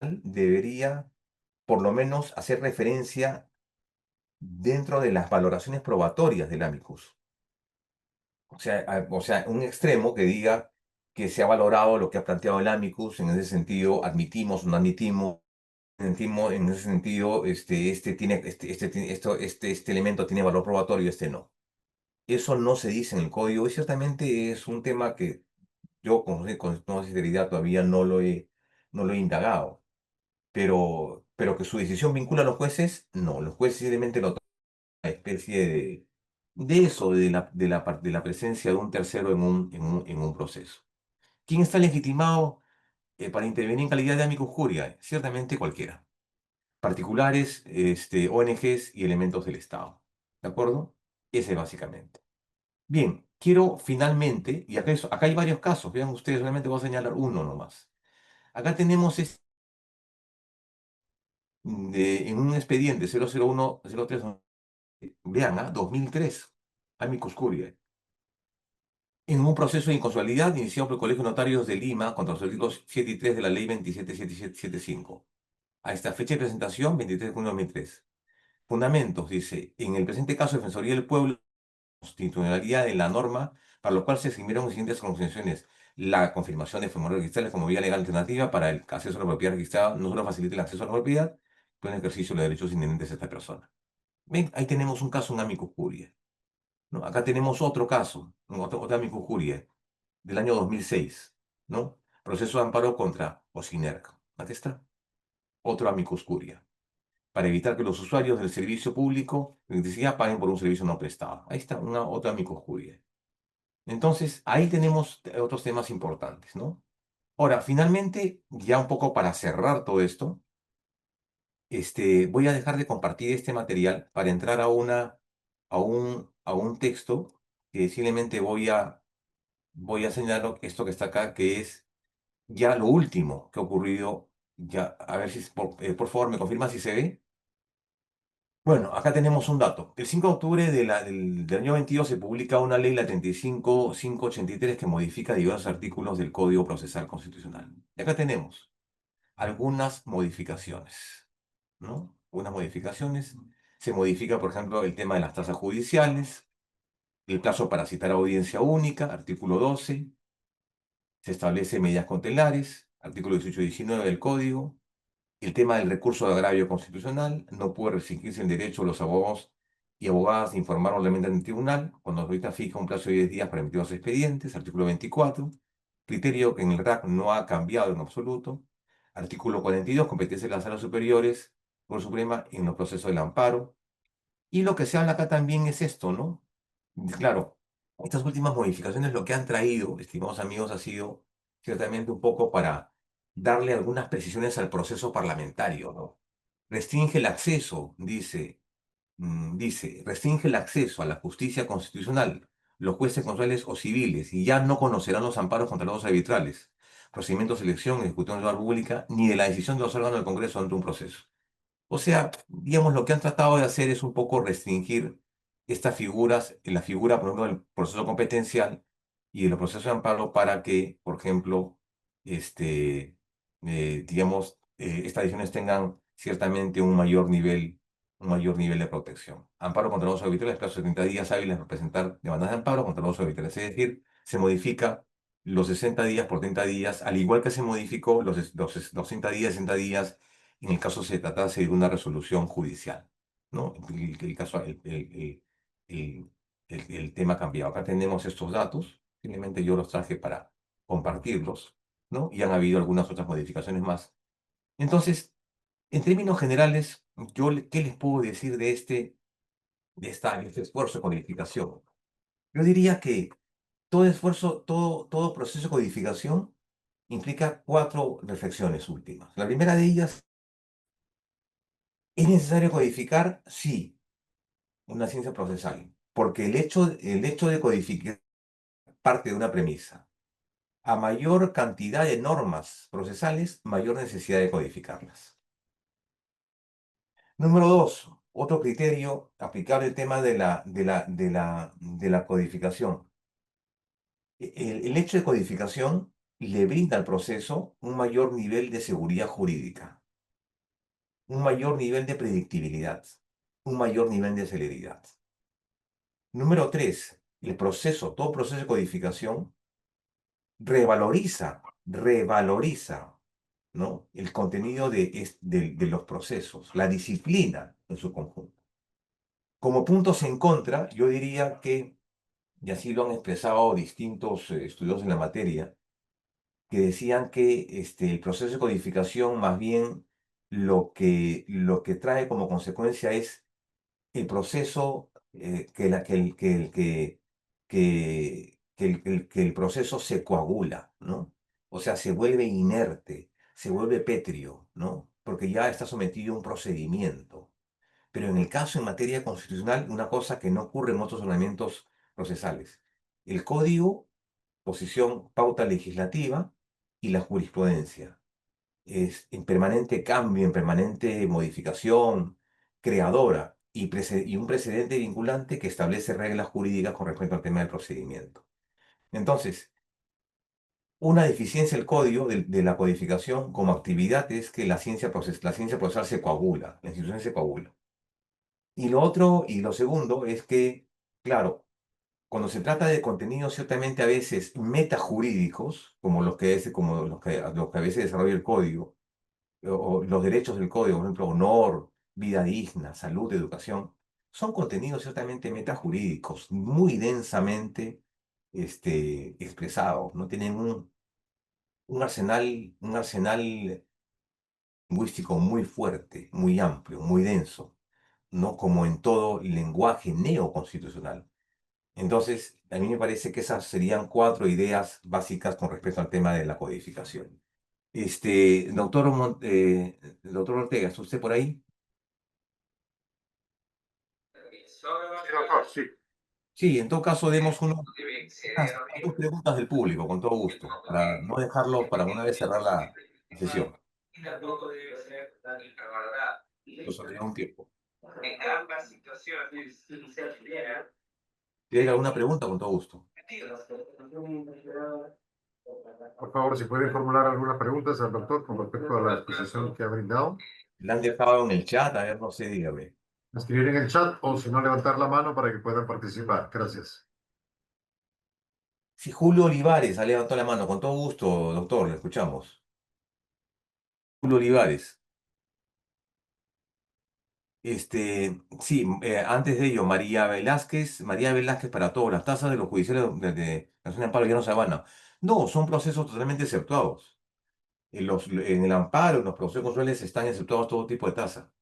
debería por lo menos hacer referencia dentro de las valoraciones probatorias del amicus. O sea, un extremo que diga que se ha valorado lo que ha planteado el amicus, en ese sentido, admitimos o no admitimos, en ese sentido, este elemento tiene valor probatorio, este no. Eso no se dice en el código y ciertamente es un tema que yo con toda sinceridad todavía no lo he indagado. Pero que su decisión vincula a los jueces, no, los jueces simplemente lo toman una especie de eso, de la presencia de un tercero en un proceso. ¿Quién está legitimado para intervenir en calidad de amicus curiae? Ciertamente cualquiera. Particulares, ONGs y elementos del Estado. ¿De acuerdo? Ese básicamente. Bien, quiero finalmente, y acá hay varios casos, vean ustedes, solamente voy a señalar uno nomás. Acá tenemos en un expediente 00103, vean, 2003, amicus curiae. En un proceso de inconstitucionalidad iniciado por el Colegio de Notarios de Lima contra los artículos 7 y 3 de la Ley 277775. A esta fecha de presentación, 23 de junio de 2003. Fundamentos, dice, en el presente caso, Defensoría del Pueblo, constitucionalidad de la norma, para lo cual se eximieron las siguientes consideraciones. La confirmación de formularios registrales como vía legal alternativa para el acceso a la propiedad registrada no solo facilita el acceso a la propiedad, pero el ejercicio de los derechos inherentes a esta persona. Ven, ahí tenemos un caso, un amicus curiae, ¿no? Acá tenemos otro caso, otro amicus curiae, del año 2006, ¿no? Proceso de amparo contra Ocinerc. Aquí está, otro amicus curiae, para evitar que los usuarios del servicio público de electricidad paguen por un servicio no prestado. Ahí está, otra amicus curiae. Entonces, ahí tenemos otros temas importantes, ¿no? Ahora, finalmente, ya un poco para cerrar todo esto, voy a dejar de compartir este material para entrar a un texto que simplemente voy a señalar esto que está acá, que es ya lo último que ha ocurrido. Ya, a ver si, por favor, me confirma si se ve. Bueno, acá tenemos un dato. El 5 de octubre del año 22 se publica una ley, la 35583, que modifica diversos artículos del Código Procesal Constitucional. Y acá tenemos algunas modificaciones, ¿no? Unas modificaciones. Se modifica, por ejemplo, el tema de las tasas judiciales, el plazo para citar audiencia única, artículo 12. Se establece medidas cautelares, artículo 18 y 19 del Código. El tema del recurso de agravio constitucional: no puede restringirse el derecho de los abogados y abogadas de informar oralmente ante el tribunal cuando ahorita fija un plazo de 10 días para emitir los expedientes. Artículo 24, criterio que en el RAC no ha cambiado en absoluto. Artículo 42, competencia de las salas superiores por Suprema en los procesos del amparo. Y lo que se habla acá también es esto, ¿no? Claro, estas últimas modificaciones lo que han traído, estimados amigos, ha sido ciertamente un poco para darle algunas precisiones al proceso parlamentario, ¿no? Restringe el acceso, dice, restringe el acceso a la justicia constitucional, los jueces consuales o civiles, y ya no conocerán los amparos contra los arbitrales, procedimientos de selección, ejecución de la pública, ni de la decisión de los órganos del Congreso ante un proceso. O sea, digamos, lo que han tratado de hacer es un poco restringir estas figuras, la figura, por ejemplo, del proceso competencial y de los procesos de amparo, para que, por ejemplo, digamos, estas decisiones tengan ciertamente un mayor nivel de protección. Amparo contra los arbitrales, plazo de 30 días hábiles para presentar demandas de amparo contra los arbitrales. Es decir, se modifica los 60 días por 30 días, al igual que se modificó los 60 días, 60 días, en el caso se tratase de una resolución judicial, ¿no? El caso, el- el tema cambiado. Acá tenemos estos datos, simplemente yo los traje para compartirlos, ¿no? Y han habido algunas otras modificaciones más. Entonces, en términos generales, ¿qué les puedo decir de este esfuerzo de codificación? Yo diría que todo esfuerzo, todo proceso de codificación implica cuatro reflexiones últimas. La primera de ellas, ¿es necesario codificar? Sí, una ciencia procesal, porque el hecho de codificar parte de una premisa. A mayor cantidad de normas procesales, mayor necesidad de codificarlas. Número dos, otro criterio aplicable al tema de la codificación. El hecho de codificación le brinda al proceso un mayor nivel de seguridad jurídica, un mayor nivel de predictibilidad, un mayor nivel de celeridad. Número tres, todo proceso de codificación revaloriza, ¿no? El contenido de los procesos, la disciplina en su conjunto. Como puntos en contra, yo diría que, y así lo han expresado distintos estudiosos en la materia, que decían que el proceso de codificación más bien lo que trae como consecuencia es el proceso, que el proceso se coagula, ¿no? O sea, se vuelve inerte, se vuelve pétreo, ¿no? Porque ya está sometido a un procedimiento. Pero en el caso en materia constitucional, una cosa que no ocurre en otros ordenamientos procesales. El código, posición, pauta legislativa y la jurisprudencia. Es en permanente cambio, en permanente modificación, creadora y un precedente vinculante que establece reglas jurídicas con respecto al tema del procedimiento. Entonces, una deficiencia del código, de la codificación como actividad es que la ciencia procesal se coagula, la institución se coagula. Y lo otro, y lo segundo, es que, claro, cuando se trata de contenidos ciertamente a veces metajurídicos, como los que a veces desarrolla el código, o los derechos del código, por ejemplo, honor, vida digna, salud, educación, son contenidos ciertamente metajurídicos, muy densamente expresados, ¿no? Tienen un arsenal lingüístico muy fuerte, muy amplio, muy denso, ¿no? Como en todo lenguaje neoconstitucional. Entonces, a mí me parece que esas serían cuatro ideas básicas con respecto al tema de la codificación. Doctor Ortega, ¿está usted por ahí? Sí, doctor, sí. Sí, en todo caso, unas dos preguntas del público, con todo gusto, para no dejarlo para una vez cerrar la sesión. Nos lleva un tiempo. ¿Tiene alguna pregunta? Con todo gusto. Por favor, si pueden formular algunas preguntas al doctor con respecto a la exposición que ha brindado, La han dejado en el chat, a ver, no sé, dígame. escribir en el chat o si no levantar la mano para que puedan participar. Gracias. Sí, Julio Olivares ha levantado la mano, con todo gusto, doctor, le escuchamos. Julio Olivares. Sí, antes de ello, María Velázquez para todos, las tasas de los judiciales de Nación de Amparo ya no se van. No, son procesos totalmente exceptuados. En el amparo, en los procesos consuales están exceptuados todo tipo de tasa,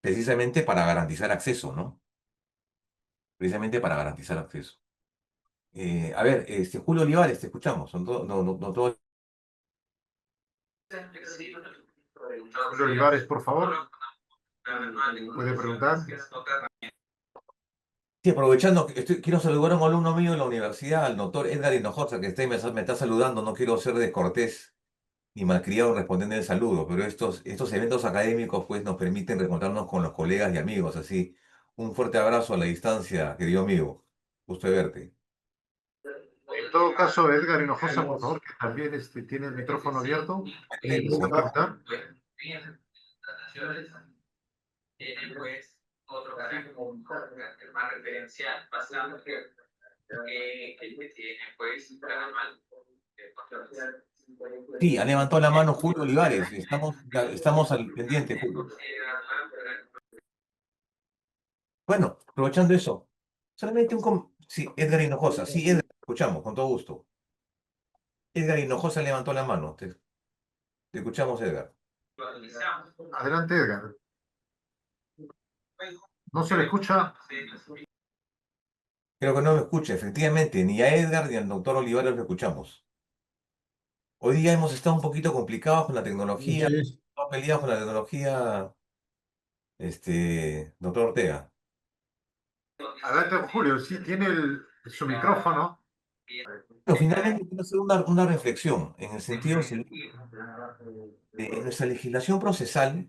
precisamente para garantizar acceso, ¿no? Precisamente para garantizar acceso. A ver, Julio Olivares, te escuchamos. No todo. Julio Olivares, por favor, puede preguntar. Sí, aprovechando, quiero saludar a un alumno mío en la universidad, al doctor Edgar Hinojosa, que me está saludando, no quiero ser descortés ni malcriado respondiendo el saludo, pero estos eventos académicos pues nos permiten reencontrarnos con los colegas y amigos, así. Un fuerte abrazo a la distancia, querido amigo. Gusto de verte. En todo caso, Edgar Hinojosa, por favor, que también tiene el micrófono abierto. Sí, ¿Puede señor. preguntar? tiene pues otro carácter más referencial, basado que tiene pues Sí, ha levantado la mano Julio Olivares. Estamos al pendiente, Julio. Bueno, aprovechando eso, solamente sí, Edgar Hinojosa. Sí, Edgar, escuchamos, con todo gusto. Edgar Hinojosa levantó la mano. Te escuchamos, Edgar. Adelante, Edgar. ¿No se le escucha? Creo que no me escucha, efectivamente, ni a Edgar ni al doctor Olivares lo escuchamos. Hoy día hemos estado un poquito complicados con la tecnología, Sí. estamos peleados con la tecnología, doctor Ortega. Adelante, Julio. Sí, tiene su micrófono. Pero finalmente quiero hacer una reflexión en el sentido de nuestra legislación procesal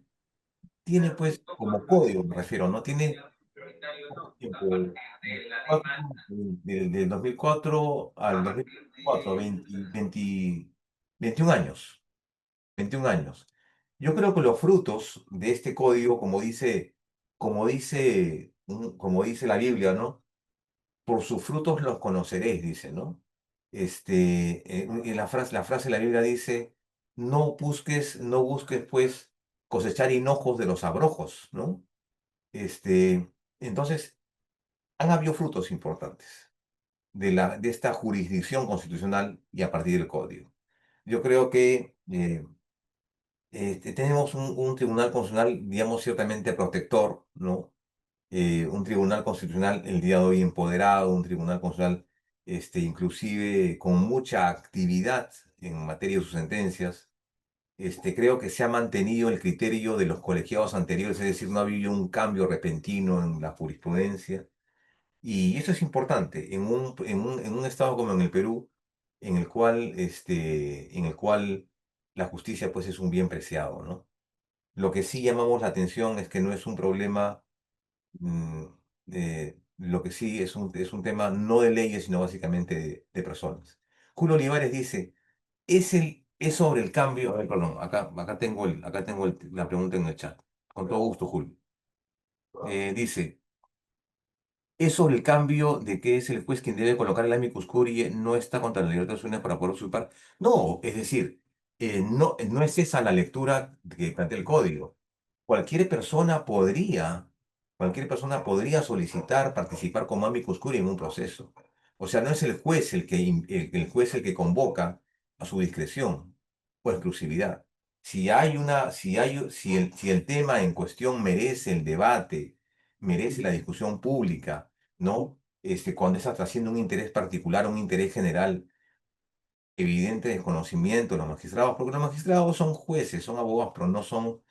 tiene pues como código, me refiero, no tiene poco tiempo, del 2004 al 2004, 21 años, 21 años. Yo creo que los frutos de este código, como dice la Biblia, ¿no? Por sus frutos los conoceréis, dice, ¿no? En la frase de la Biblia dice, no busques, pues, cosechar hinojos de los abrojos, ¿no? Entonces, han habido frutos importantes de esta jurisdicción constitucional y a partir del código. Yo creo que tenemos un tribunal constitucional, digamos, ciertamente protector, ¿no? Un tribunal constitucional el día de hoy empoderado, un tribunal constitucional inclusive con mucha actividad en materia de sus sentencias. Creo que se ha mantenido el criterio de los colegiados anteriores, es decir, no ha habido un cambio repentino en la jurisprudencia. Y eso es importante en un estado como en el Perú, en el cual la justicia pues es un bien preciado, ¿no? Lo que sí llamamos la atención es que no es un problema, mm, lo que sí es un tema no de leyes, sino básicamente de personas. Julio Olivares dice, es sobre el cambio, a ver, perdón, acá tengo la pregunta en el chat. Con todo gusto, Julio. Dice, es sobre el cambio de que es el juez quien debe colocar el amicus curiae, no está contra la libertad de expresión para poder usurpar. No, es decir, no es esa la lectura que plantea el código. Cualquier persona podría, cualquier persona podría solicitar participar como amicus curiae en un proceso. O sea, no es el juez el juez el que convoca a su discreción o exclusividad. Si el tema en cuestión merece el debate, merece la discusión pública, ¿no? Cuando está haciendo un interés particular, un interés general, evidente desconocimiento de los magistrados, porque los magistrados son jueces, son abogados, pero no son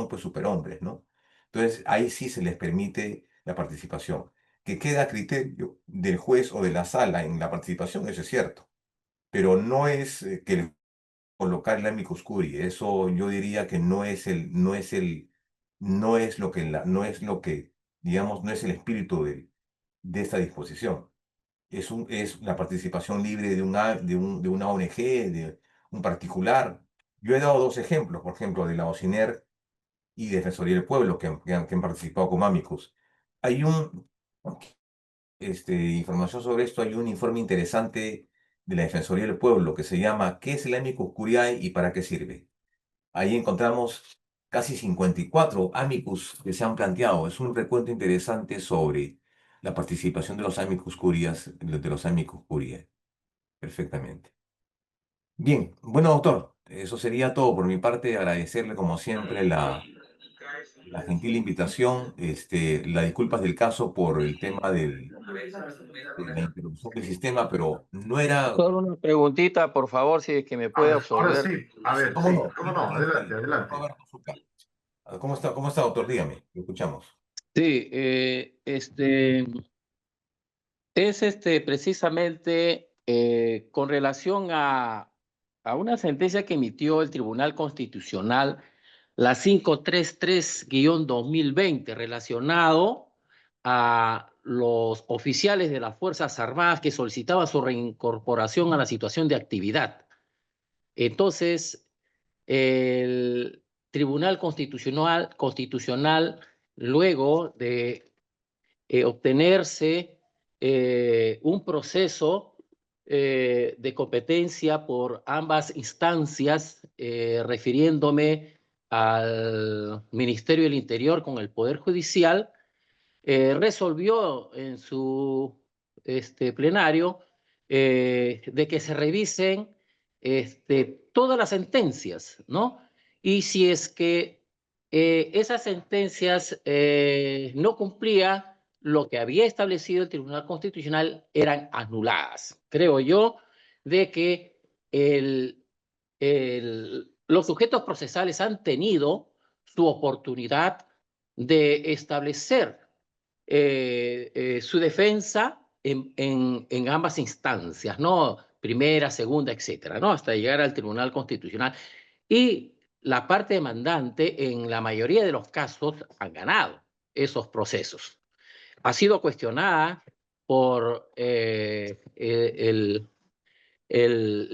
pues superhombres, ¿no? Entonces, ahí sí se les permite la participación. Que queda a criterio del juez o de la sala en la participación, eso es cierto, pero no es que colocar el amicus curiae, eso yo diría que no es lo que, digamos, no es el espíritu de esta disposición. Es la participación libre de una ONG, de un particular. Yo he dado dos ejemplos, por ejemplo, de la OCINER y Defensoría del Pueblo, que han participado como amicus. Hay información sobre esto, hay un informe interesante de la Defensoría del Pueblo que se llama ¿Qué es el amicus curiae y para qué sirve? Ahí encontramos casi 54 amicus que se han planteado. Es un recuento interesante sobre la participación de los amicus curias, de los amicus curiae. Perfectamente. Bien, bueno, doctor, eso sería todo por mi parte. Agradecerle como siempre la gentil invitación, las disculpas del caso por el tema de la interrupción del sistema, pero no era... Solo una preguntita, por favor, si es que me A puede ver, ahora absolver. sí. A ver, ¿Cómo sí. no? ¿Cómo no? Adelante, adelante. Cómo está, doctor? Dígame, lo escuchamos. Sí, es precisamente con relación a una sentencia que emitió el Tribunal Constitucional, la 533-2020, relacionado a los oficiales de las Fuerzas Armadas que solicitaban su reincorporación a la situación de actividad. Entonces, el Tribunal Constitucional, luego de obtenerse un proceso de competencia por ambas instancias, refiriéndome al Ministerio del Interior con el Poder Judicial, resolvió en su plenario de que se revisen todas las sentencias, ¿no? Y si es que esas sentencias no cumplían lo que había establecido el Tribunal Constitucional, eran anuladas. Creo yo de que los sujetos procesales han tenido su oportunidad de establecer su defensa en ambas instancias, ¿no? Primera, segunda, etcétera, ¿no? Hasta llegar al Tribunal Constitucional. Y la parte demandante, en la mayoría de los casos, han ganado esos procesos. Ha sido cuestionada por el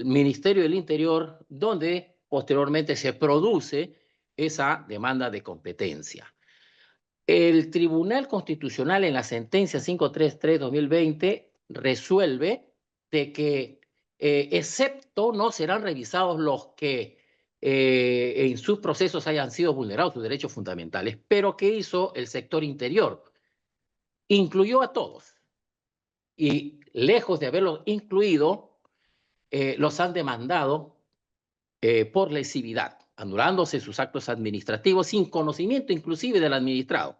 Ministerio del Interior, donde posteriormente se produce esa demanda de competencia. El Tribunal Constitucional, en la sentencia 533-2020, resuelve de que, excepto, no serán revisados los que en sus procesos hayan sido vulnerados sus derechos fundamentales. Pero ¿qué hizo el sector interior? Incluyó a todos. Y lejos de haberlos incluido, los han demandado por lesividad, anulándose sus actos administrativos sin conocimiento inclusive del administrado.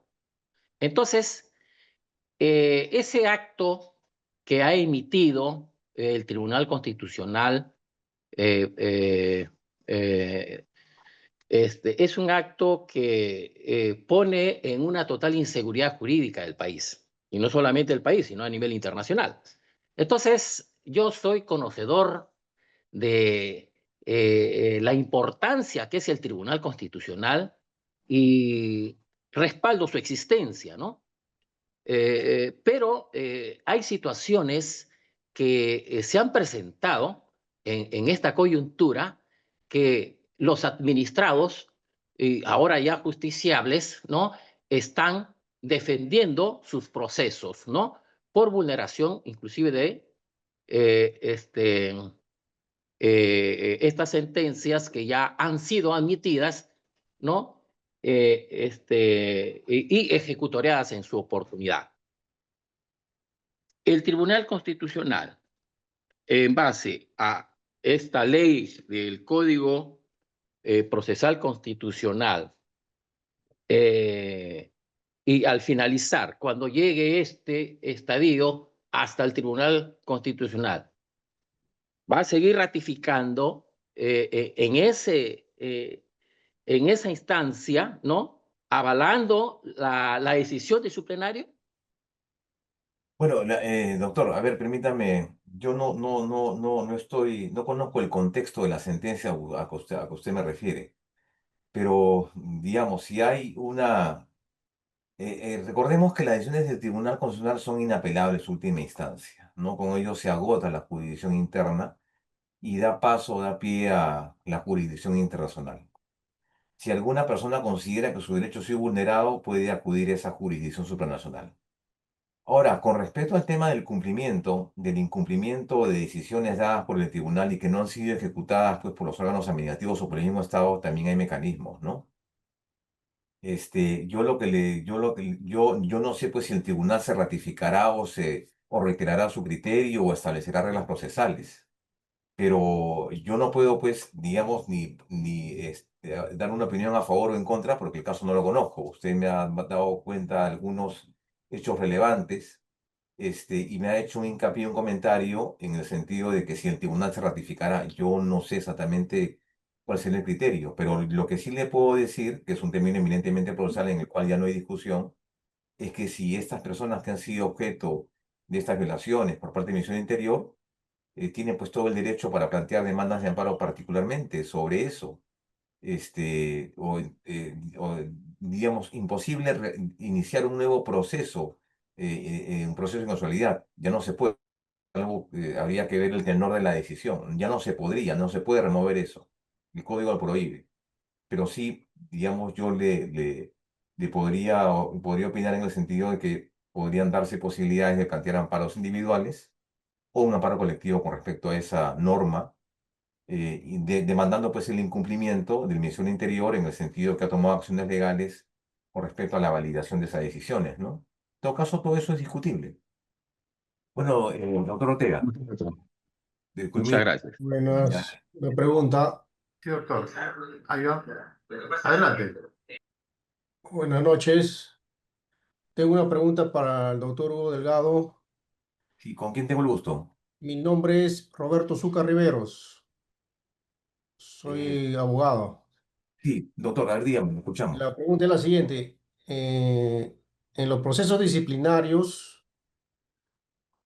Entonces, ese acto que ha emitido el Tribunal Constitucional es un acto que pone en una total inseguridad jurídica el país, y no solamente el país, sino a nivel internacional. Entonces, yo soy conocedor de la importancia que es el Tribunal Constitucional y respaldo su existencia, ¿no? Pero hay situaciones que se han presentado en esta coyuntura que los administrados, ahora ya justiciables, ¿no? Están defendiendo sus procesos, ¿no? Por vulneración inclusive de estas sentencias que ya han sido admitidas, ¿no? Y ejecutoriadas en su oportunidad. El Tribunal Constitucional, en base a esta ley del Código Procesal Constitucional, y al finalizar, cuando llegue este estadio hasta el Tribunal Constitucional, va a seguir ratificando en esa instancia, ¿no? Avalando la decisión de su plenario. Bueno, doctor, a ver, permítame, yo no conozco el contexto de la sentencia a que usted me refiere, pero digamos, si hay recordemos que las decisiones del Tribunal Constitucional son inapelables en última instancia, ¿no? Con ello se agota la jurisdicción interna y da pie a la jurisdicción internacional. Si alguna persona considera que su derecho ha sido vulnerado, puede acudir a esa jurisdicción supranacional. Ahora, con respecto al tema del incumplimiento de decisiones dadas por el tribunal y que no han sido ejecutadas pues, por los órganos administrativos o por el mismo Estado, también hay mecanismos, ¿no? Yo no sé pues si el tribunal se ratificará o reiterará su criterio o establecerá reglas procesales, pero yo no puedo pues, digamos, dar una opinión a favor o en contra porque el caso no lo conozco. Usted me ha dado cuenta de algunos hechos relevantes y me ha hecho un hincapié, un comentario en el sentido de que si el tribunal se ratificara, yo no sé exactamente cuál será el criterio, pero lo que sí le puedo decir, que es un término eminentemente procesal en el cual ya no hay discusión, es que si estas personas que han sido objeto de estas violaciones por parte del Ministerio del Interior, tienen pues todo el derecho para plantear demandas de amparo particularmente sobre eso, digamos, imposible iniciar un nuevo proceso, un proceso de inconstitucionalidad. Ya no se puede, habría que ver el tenor de la decisión. Ya no se podría, no se puede remover eso. El código lo prohíbe. Pero sí digamos, yo le podría opinar en el sentido de que podrían darse posibilidades de plantear amparos individuales o un amparo colectivo con respecto a esa norma, y demandando pues el incumplimiento del Ministerio del Interior en el sentido que ha tomado acciones legales con respecto a la validación de esas decisiones, ¿no? En todo caso, todo eso es discutible. Bueno, doctor Ortega, Muchas culmine. gracias. Ya. Buenas. Una pregunta. Sí, doctor. Ahí va. Adelante. Buenas noches. Tengo una pregunta para el doctor Hugo Delgado. Sí, ¿con quién tengo el gusto? Mi nombre es Roberto Zucca Riveros. Eh, Soy abogado. sí, doctor, a ver, dígame, lo escuchamos. La pregunta es la siguiente. En los procesos disciplinarios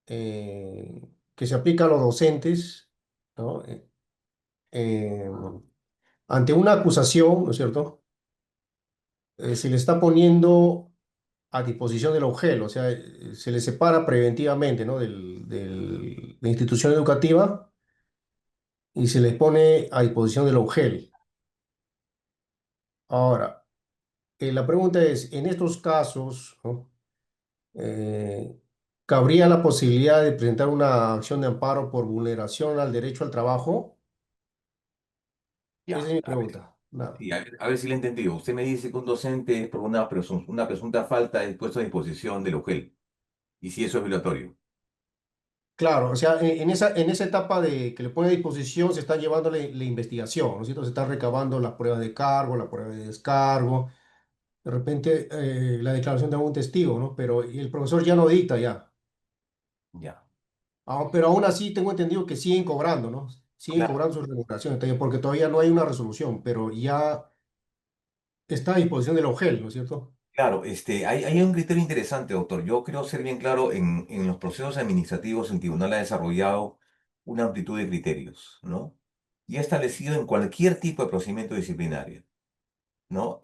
que se aplican a los docentes, ¿no? Eh, ante una acusación, ¿no es cierto? Se le está poniendo a disposición del OGEL, o sea, se le separa preventivamente, ¿no? De la institución educativa y se les pone a disposición del OGEL. Ahora, la pregunta es, en estos casos, ¿no? Eh, ¿Cabría la posibilidad de presentar una acción de amparo por vulneración al derecho al trabajo? Esa Ya, es mi a ver, pregunta. Nada. sí, a ver si le he entendido. Usted me dice que un docente por una presunta falta es puesto a disposición del UGEL, y si eso es violatorio. Claro, o sea, en esa etapa de que le pone a disposición se está llevando la investigación, ¿no es cierto? Se están recabando las pruebas de cargo, la prueba de descargo, de repente la declaración de algún testigo, ¿no? Pero y el profesor ya no dicta ya. Ya, Pero aún así tengo entendido que siguen cobrando, ¿no? Siguen claro. cobrando sus remuneraciones, porque todavía no hay una resolución, pero ya está a disposición del OGEL, ¿no es cierto? Claro, hay un criterio interesante, doctor. Yo creo ser bien claro, en los procesos administrativos el tribunal ha desarrollado una amplitud de criterios, ¿no? Y ha establecido en cualquier tipo de procedimiento disciplinario, ¿no?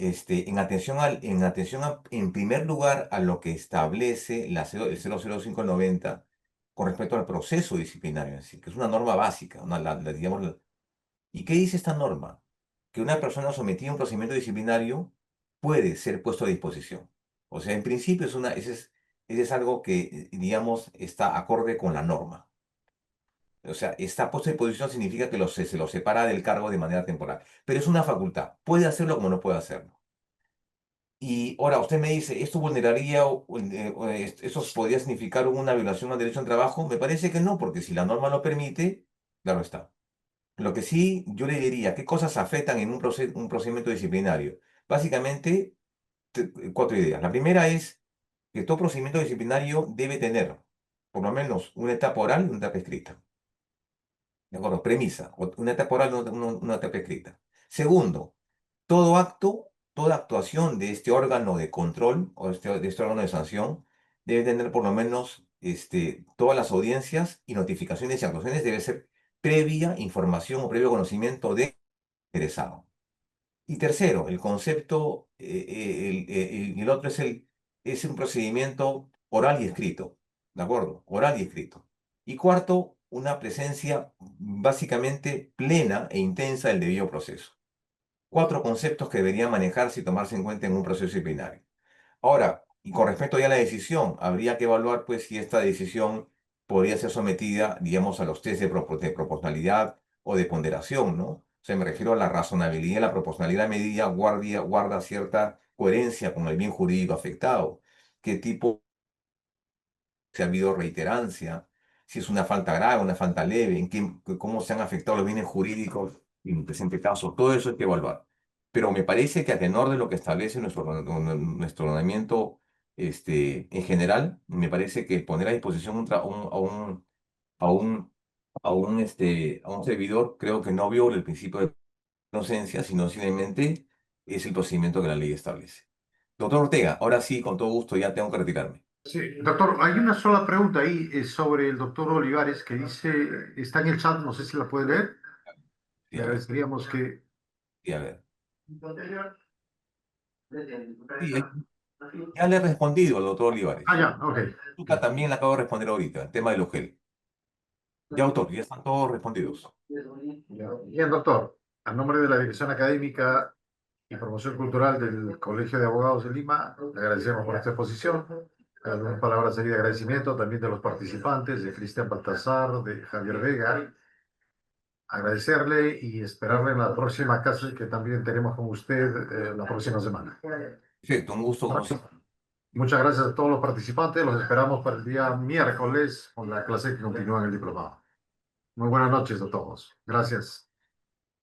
En primer lugar, a lo que establece el 00590 con respecto al proceso disciplinario en sí, que es una norma básica, digamos, ¿y qué dice esta norma? Que una persona sometida a un procedimiento disciplinario puede ser puesto a disposición. O sea, en principio ese es algo que, digamos, está acorde con la norma. O sea, está puesto a disposición significa que se lo separa del cargo de manera temporal. Pero es una facultad. Puede hacerlo como no puede hacerlo. Y ahora usted me dice, ¿esto vulneraría eso podría significar una violación al derecho al trabajo? Me parece que no, porque si la norma lo permite, claro está. Lo que sí yo le diría, ¿qué cosas afectan en un procedimiento disciplinario? Básicamente, cuatro ideas. La primera es que todo procedimiento disciplinario debe tener, por lo menos, una etapa oral y una etapa escrita. ¿De acuerdo? Premisa, una etapa oral y una etapa escrita. Segundo, todo acto, toda actuación de este órgano de control o de este órgano de sanción debe tener por lo menos todas las audiencias y notificaciones y actuaciones debe ser previa información o previo conocimiento de interesado. Y tercero, el concepto, el otro es un procedimiento oral y escrito, ¿de acuerdo? Oral y escrito. Y cuarto, una presencia básicamente plena e intensa del debido proceso. Cuatro conceptos que deberían manejarse y tomarse en cuenta en un proceso disciplinario. Ahora, y con respecto ya a la decisión, habría que evaluar pues si esta decisión podría ser sometida, digamos, a los test de proporcionalidad o de ponderación, ¿no? O sea, me refiero a la razonabilidad y la proporcionalidad medida guarda cierta coherencia con el bien jurídico afectado. ¿Qué tipo, si ha habido reiterancia, si es una falta grave, una falta leve, cómo se han afectado los bienes jurídicos en el presente caso? Todo eso hay que evaluar. Pero me parece que a tenor de lo que establece nuestro ordenamiento en general, me parece que poner a disposición a un, a un servidor creo que no viola el principio de inocencia, sino simplemente es el procedimiento que la ley establece. Doctor Ortega, ahora sí, con todo gusto, ya tengo que retirarme. Sí, doctor, hay una sola pregunta ahí sobre el doctor Olivares que dice, está en el chat, no sé si la puede leer. Sí, Le a ver, agradeceríamos que... sí, a ver. Sí, ya le he respondido al doctor Olivares. Ah, ya, ok. Tuca también le acabo de responder ahorita, el tema del UGEL. Ya, doctor, ya están todos respondidos. Ya. Bien, doctor, a nombre de la Dirección Académica y Promoción Cultural del Colegio de Abogados de Lima. Le agradecemos por esta exposición. Algunas palabras de agradecimiento también de los participantes, de Cristian Baltasar, de Javier Vega. Agradecerle y esperarle en la próxima clase que también tenemos con usted la próxima semana. Perfecto, un gusto como siempre. Muchas gracias a todos los participantes. Los esperamos para el día miércoles con la clase que continúa en el diplomado. Muy buenas noches a todos. Gracias.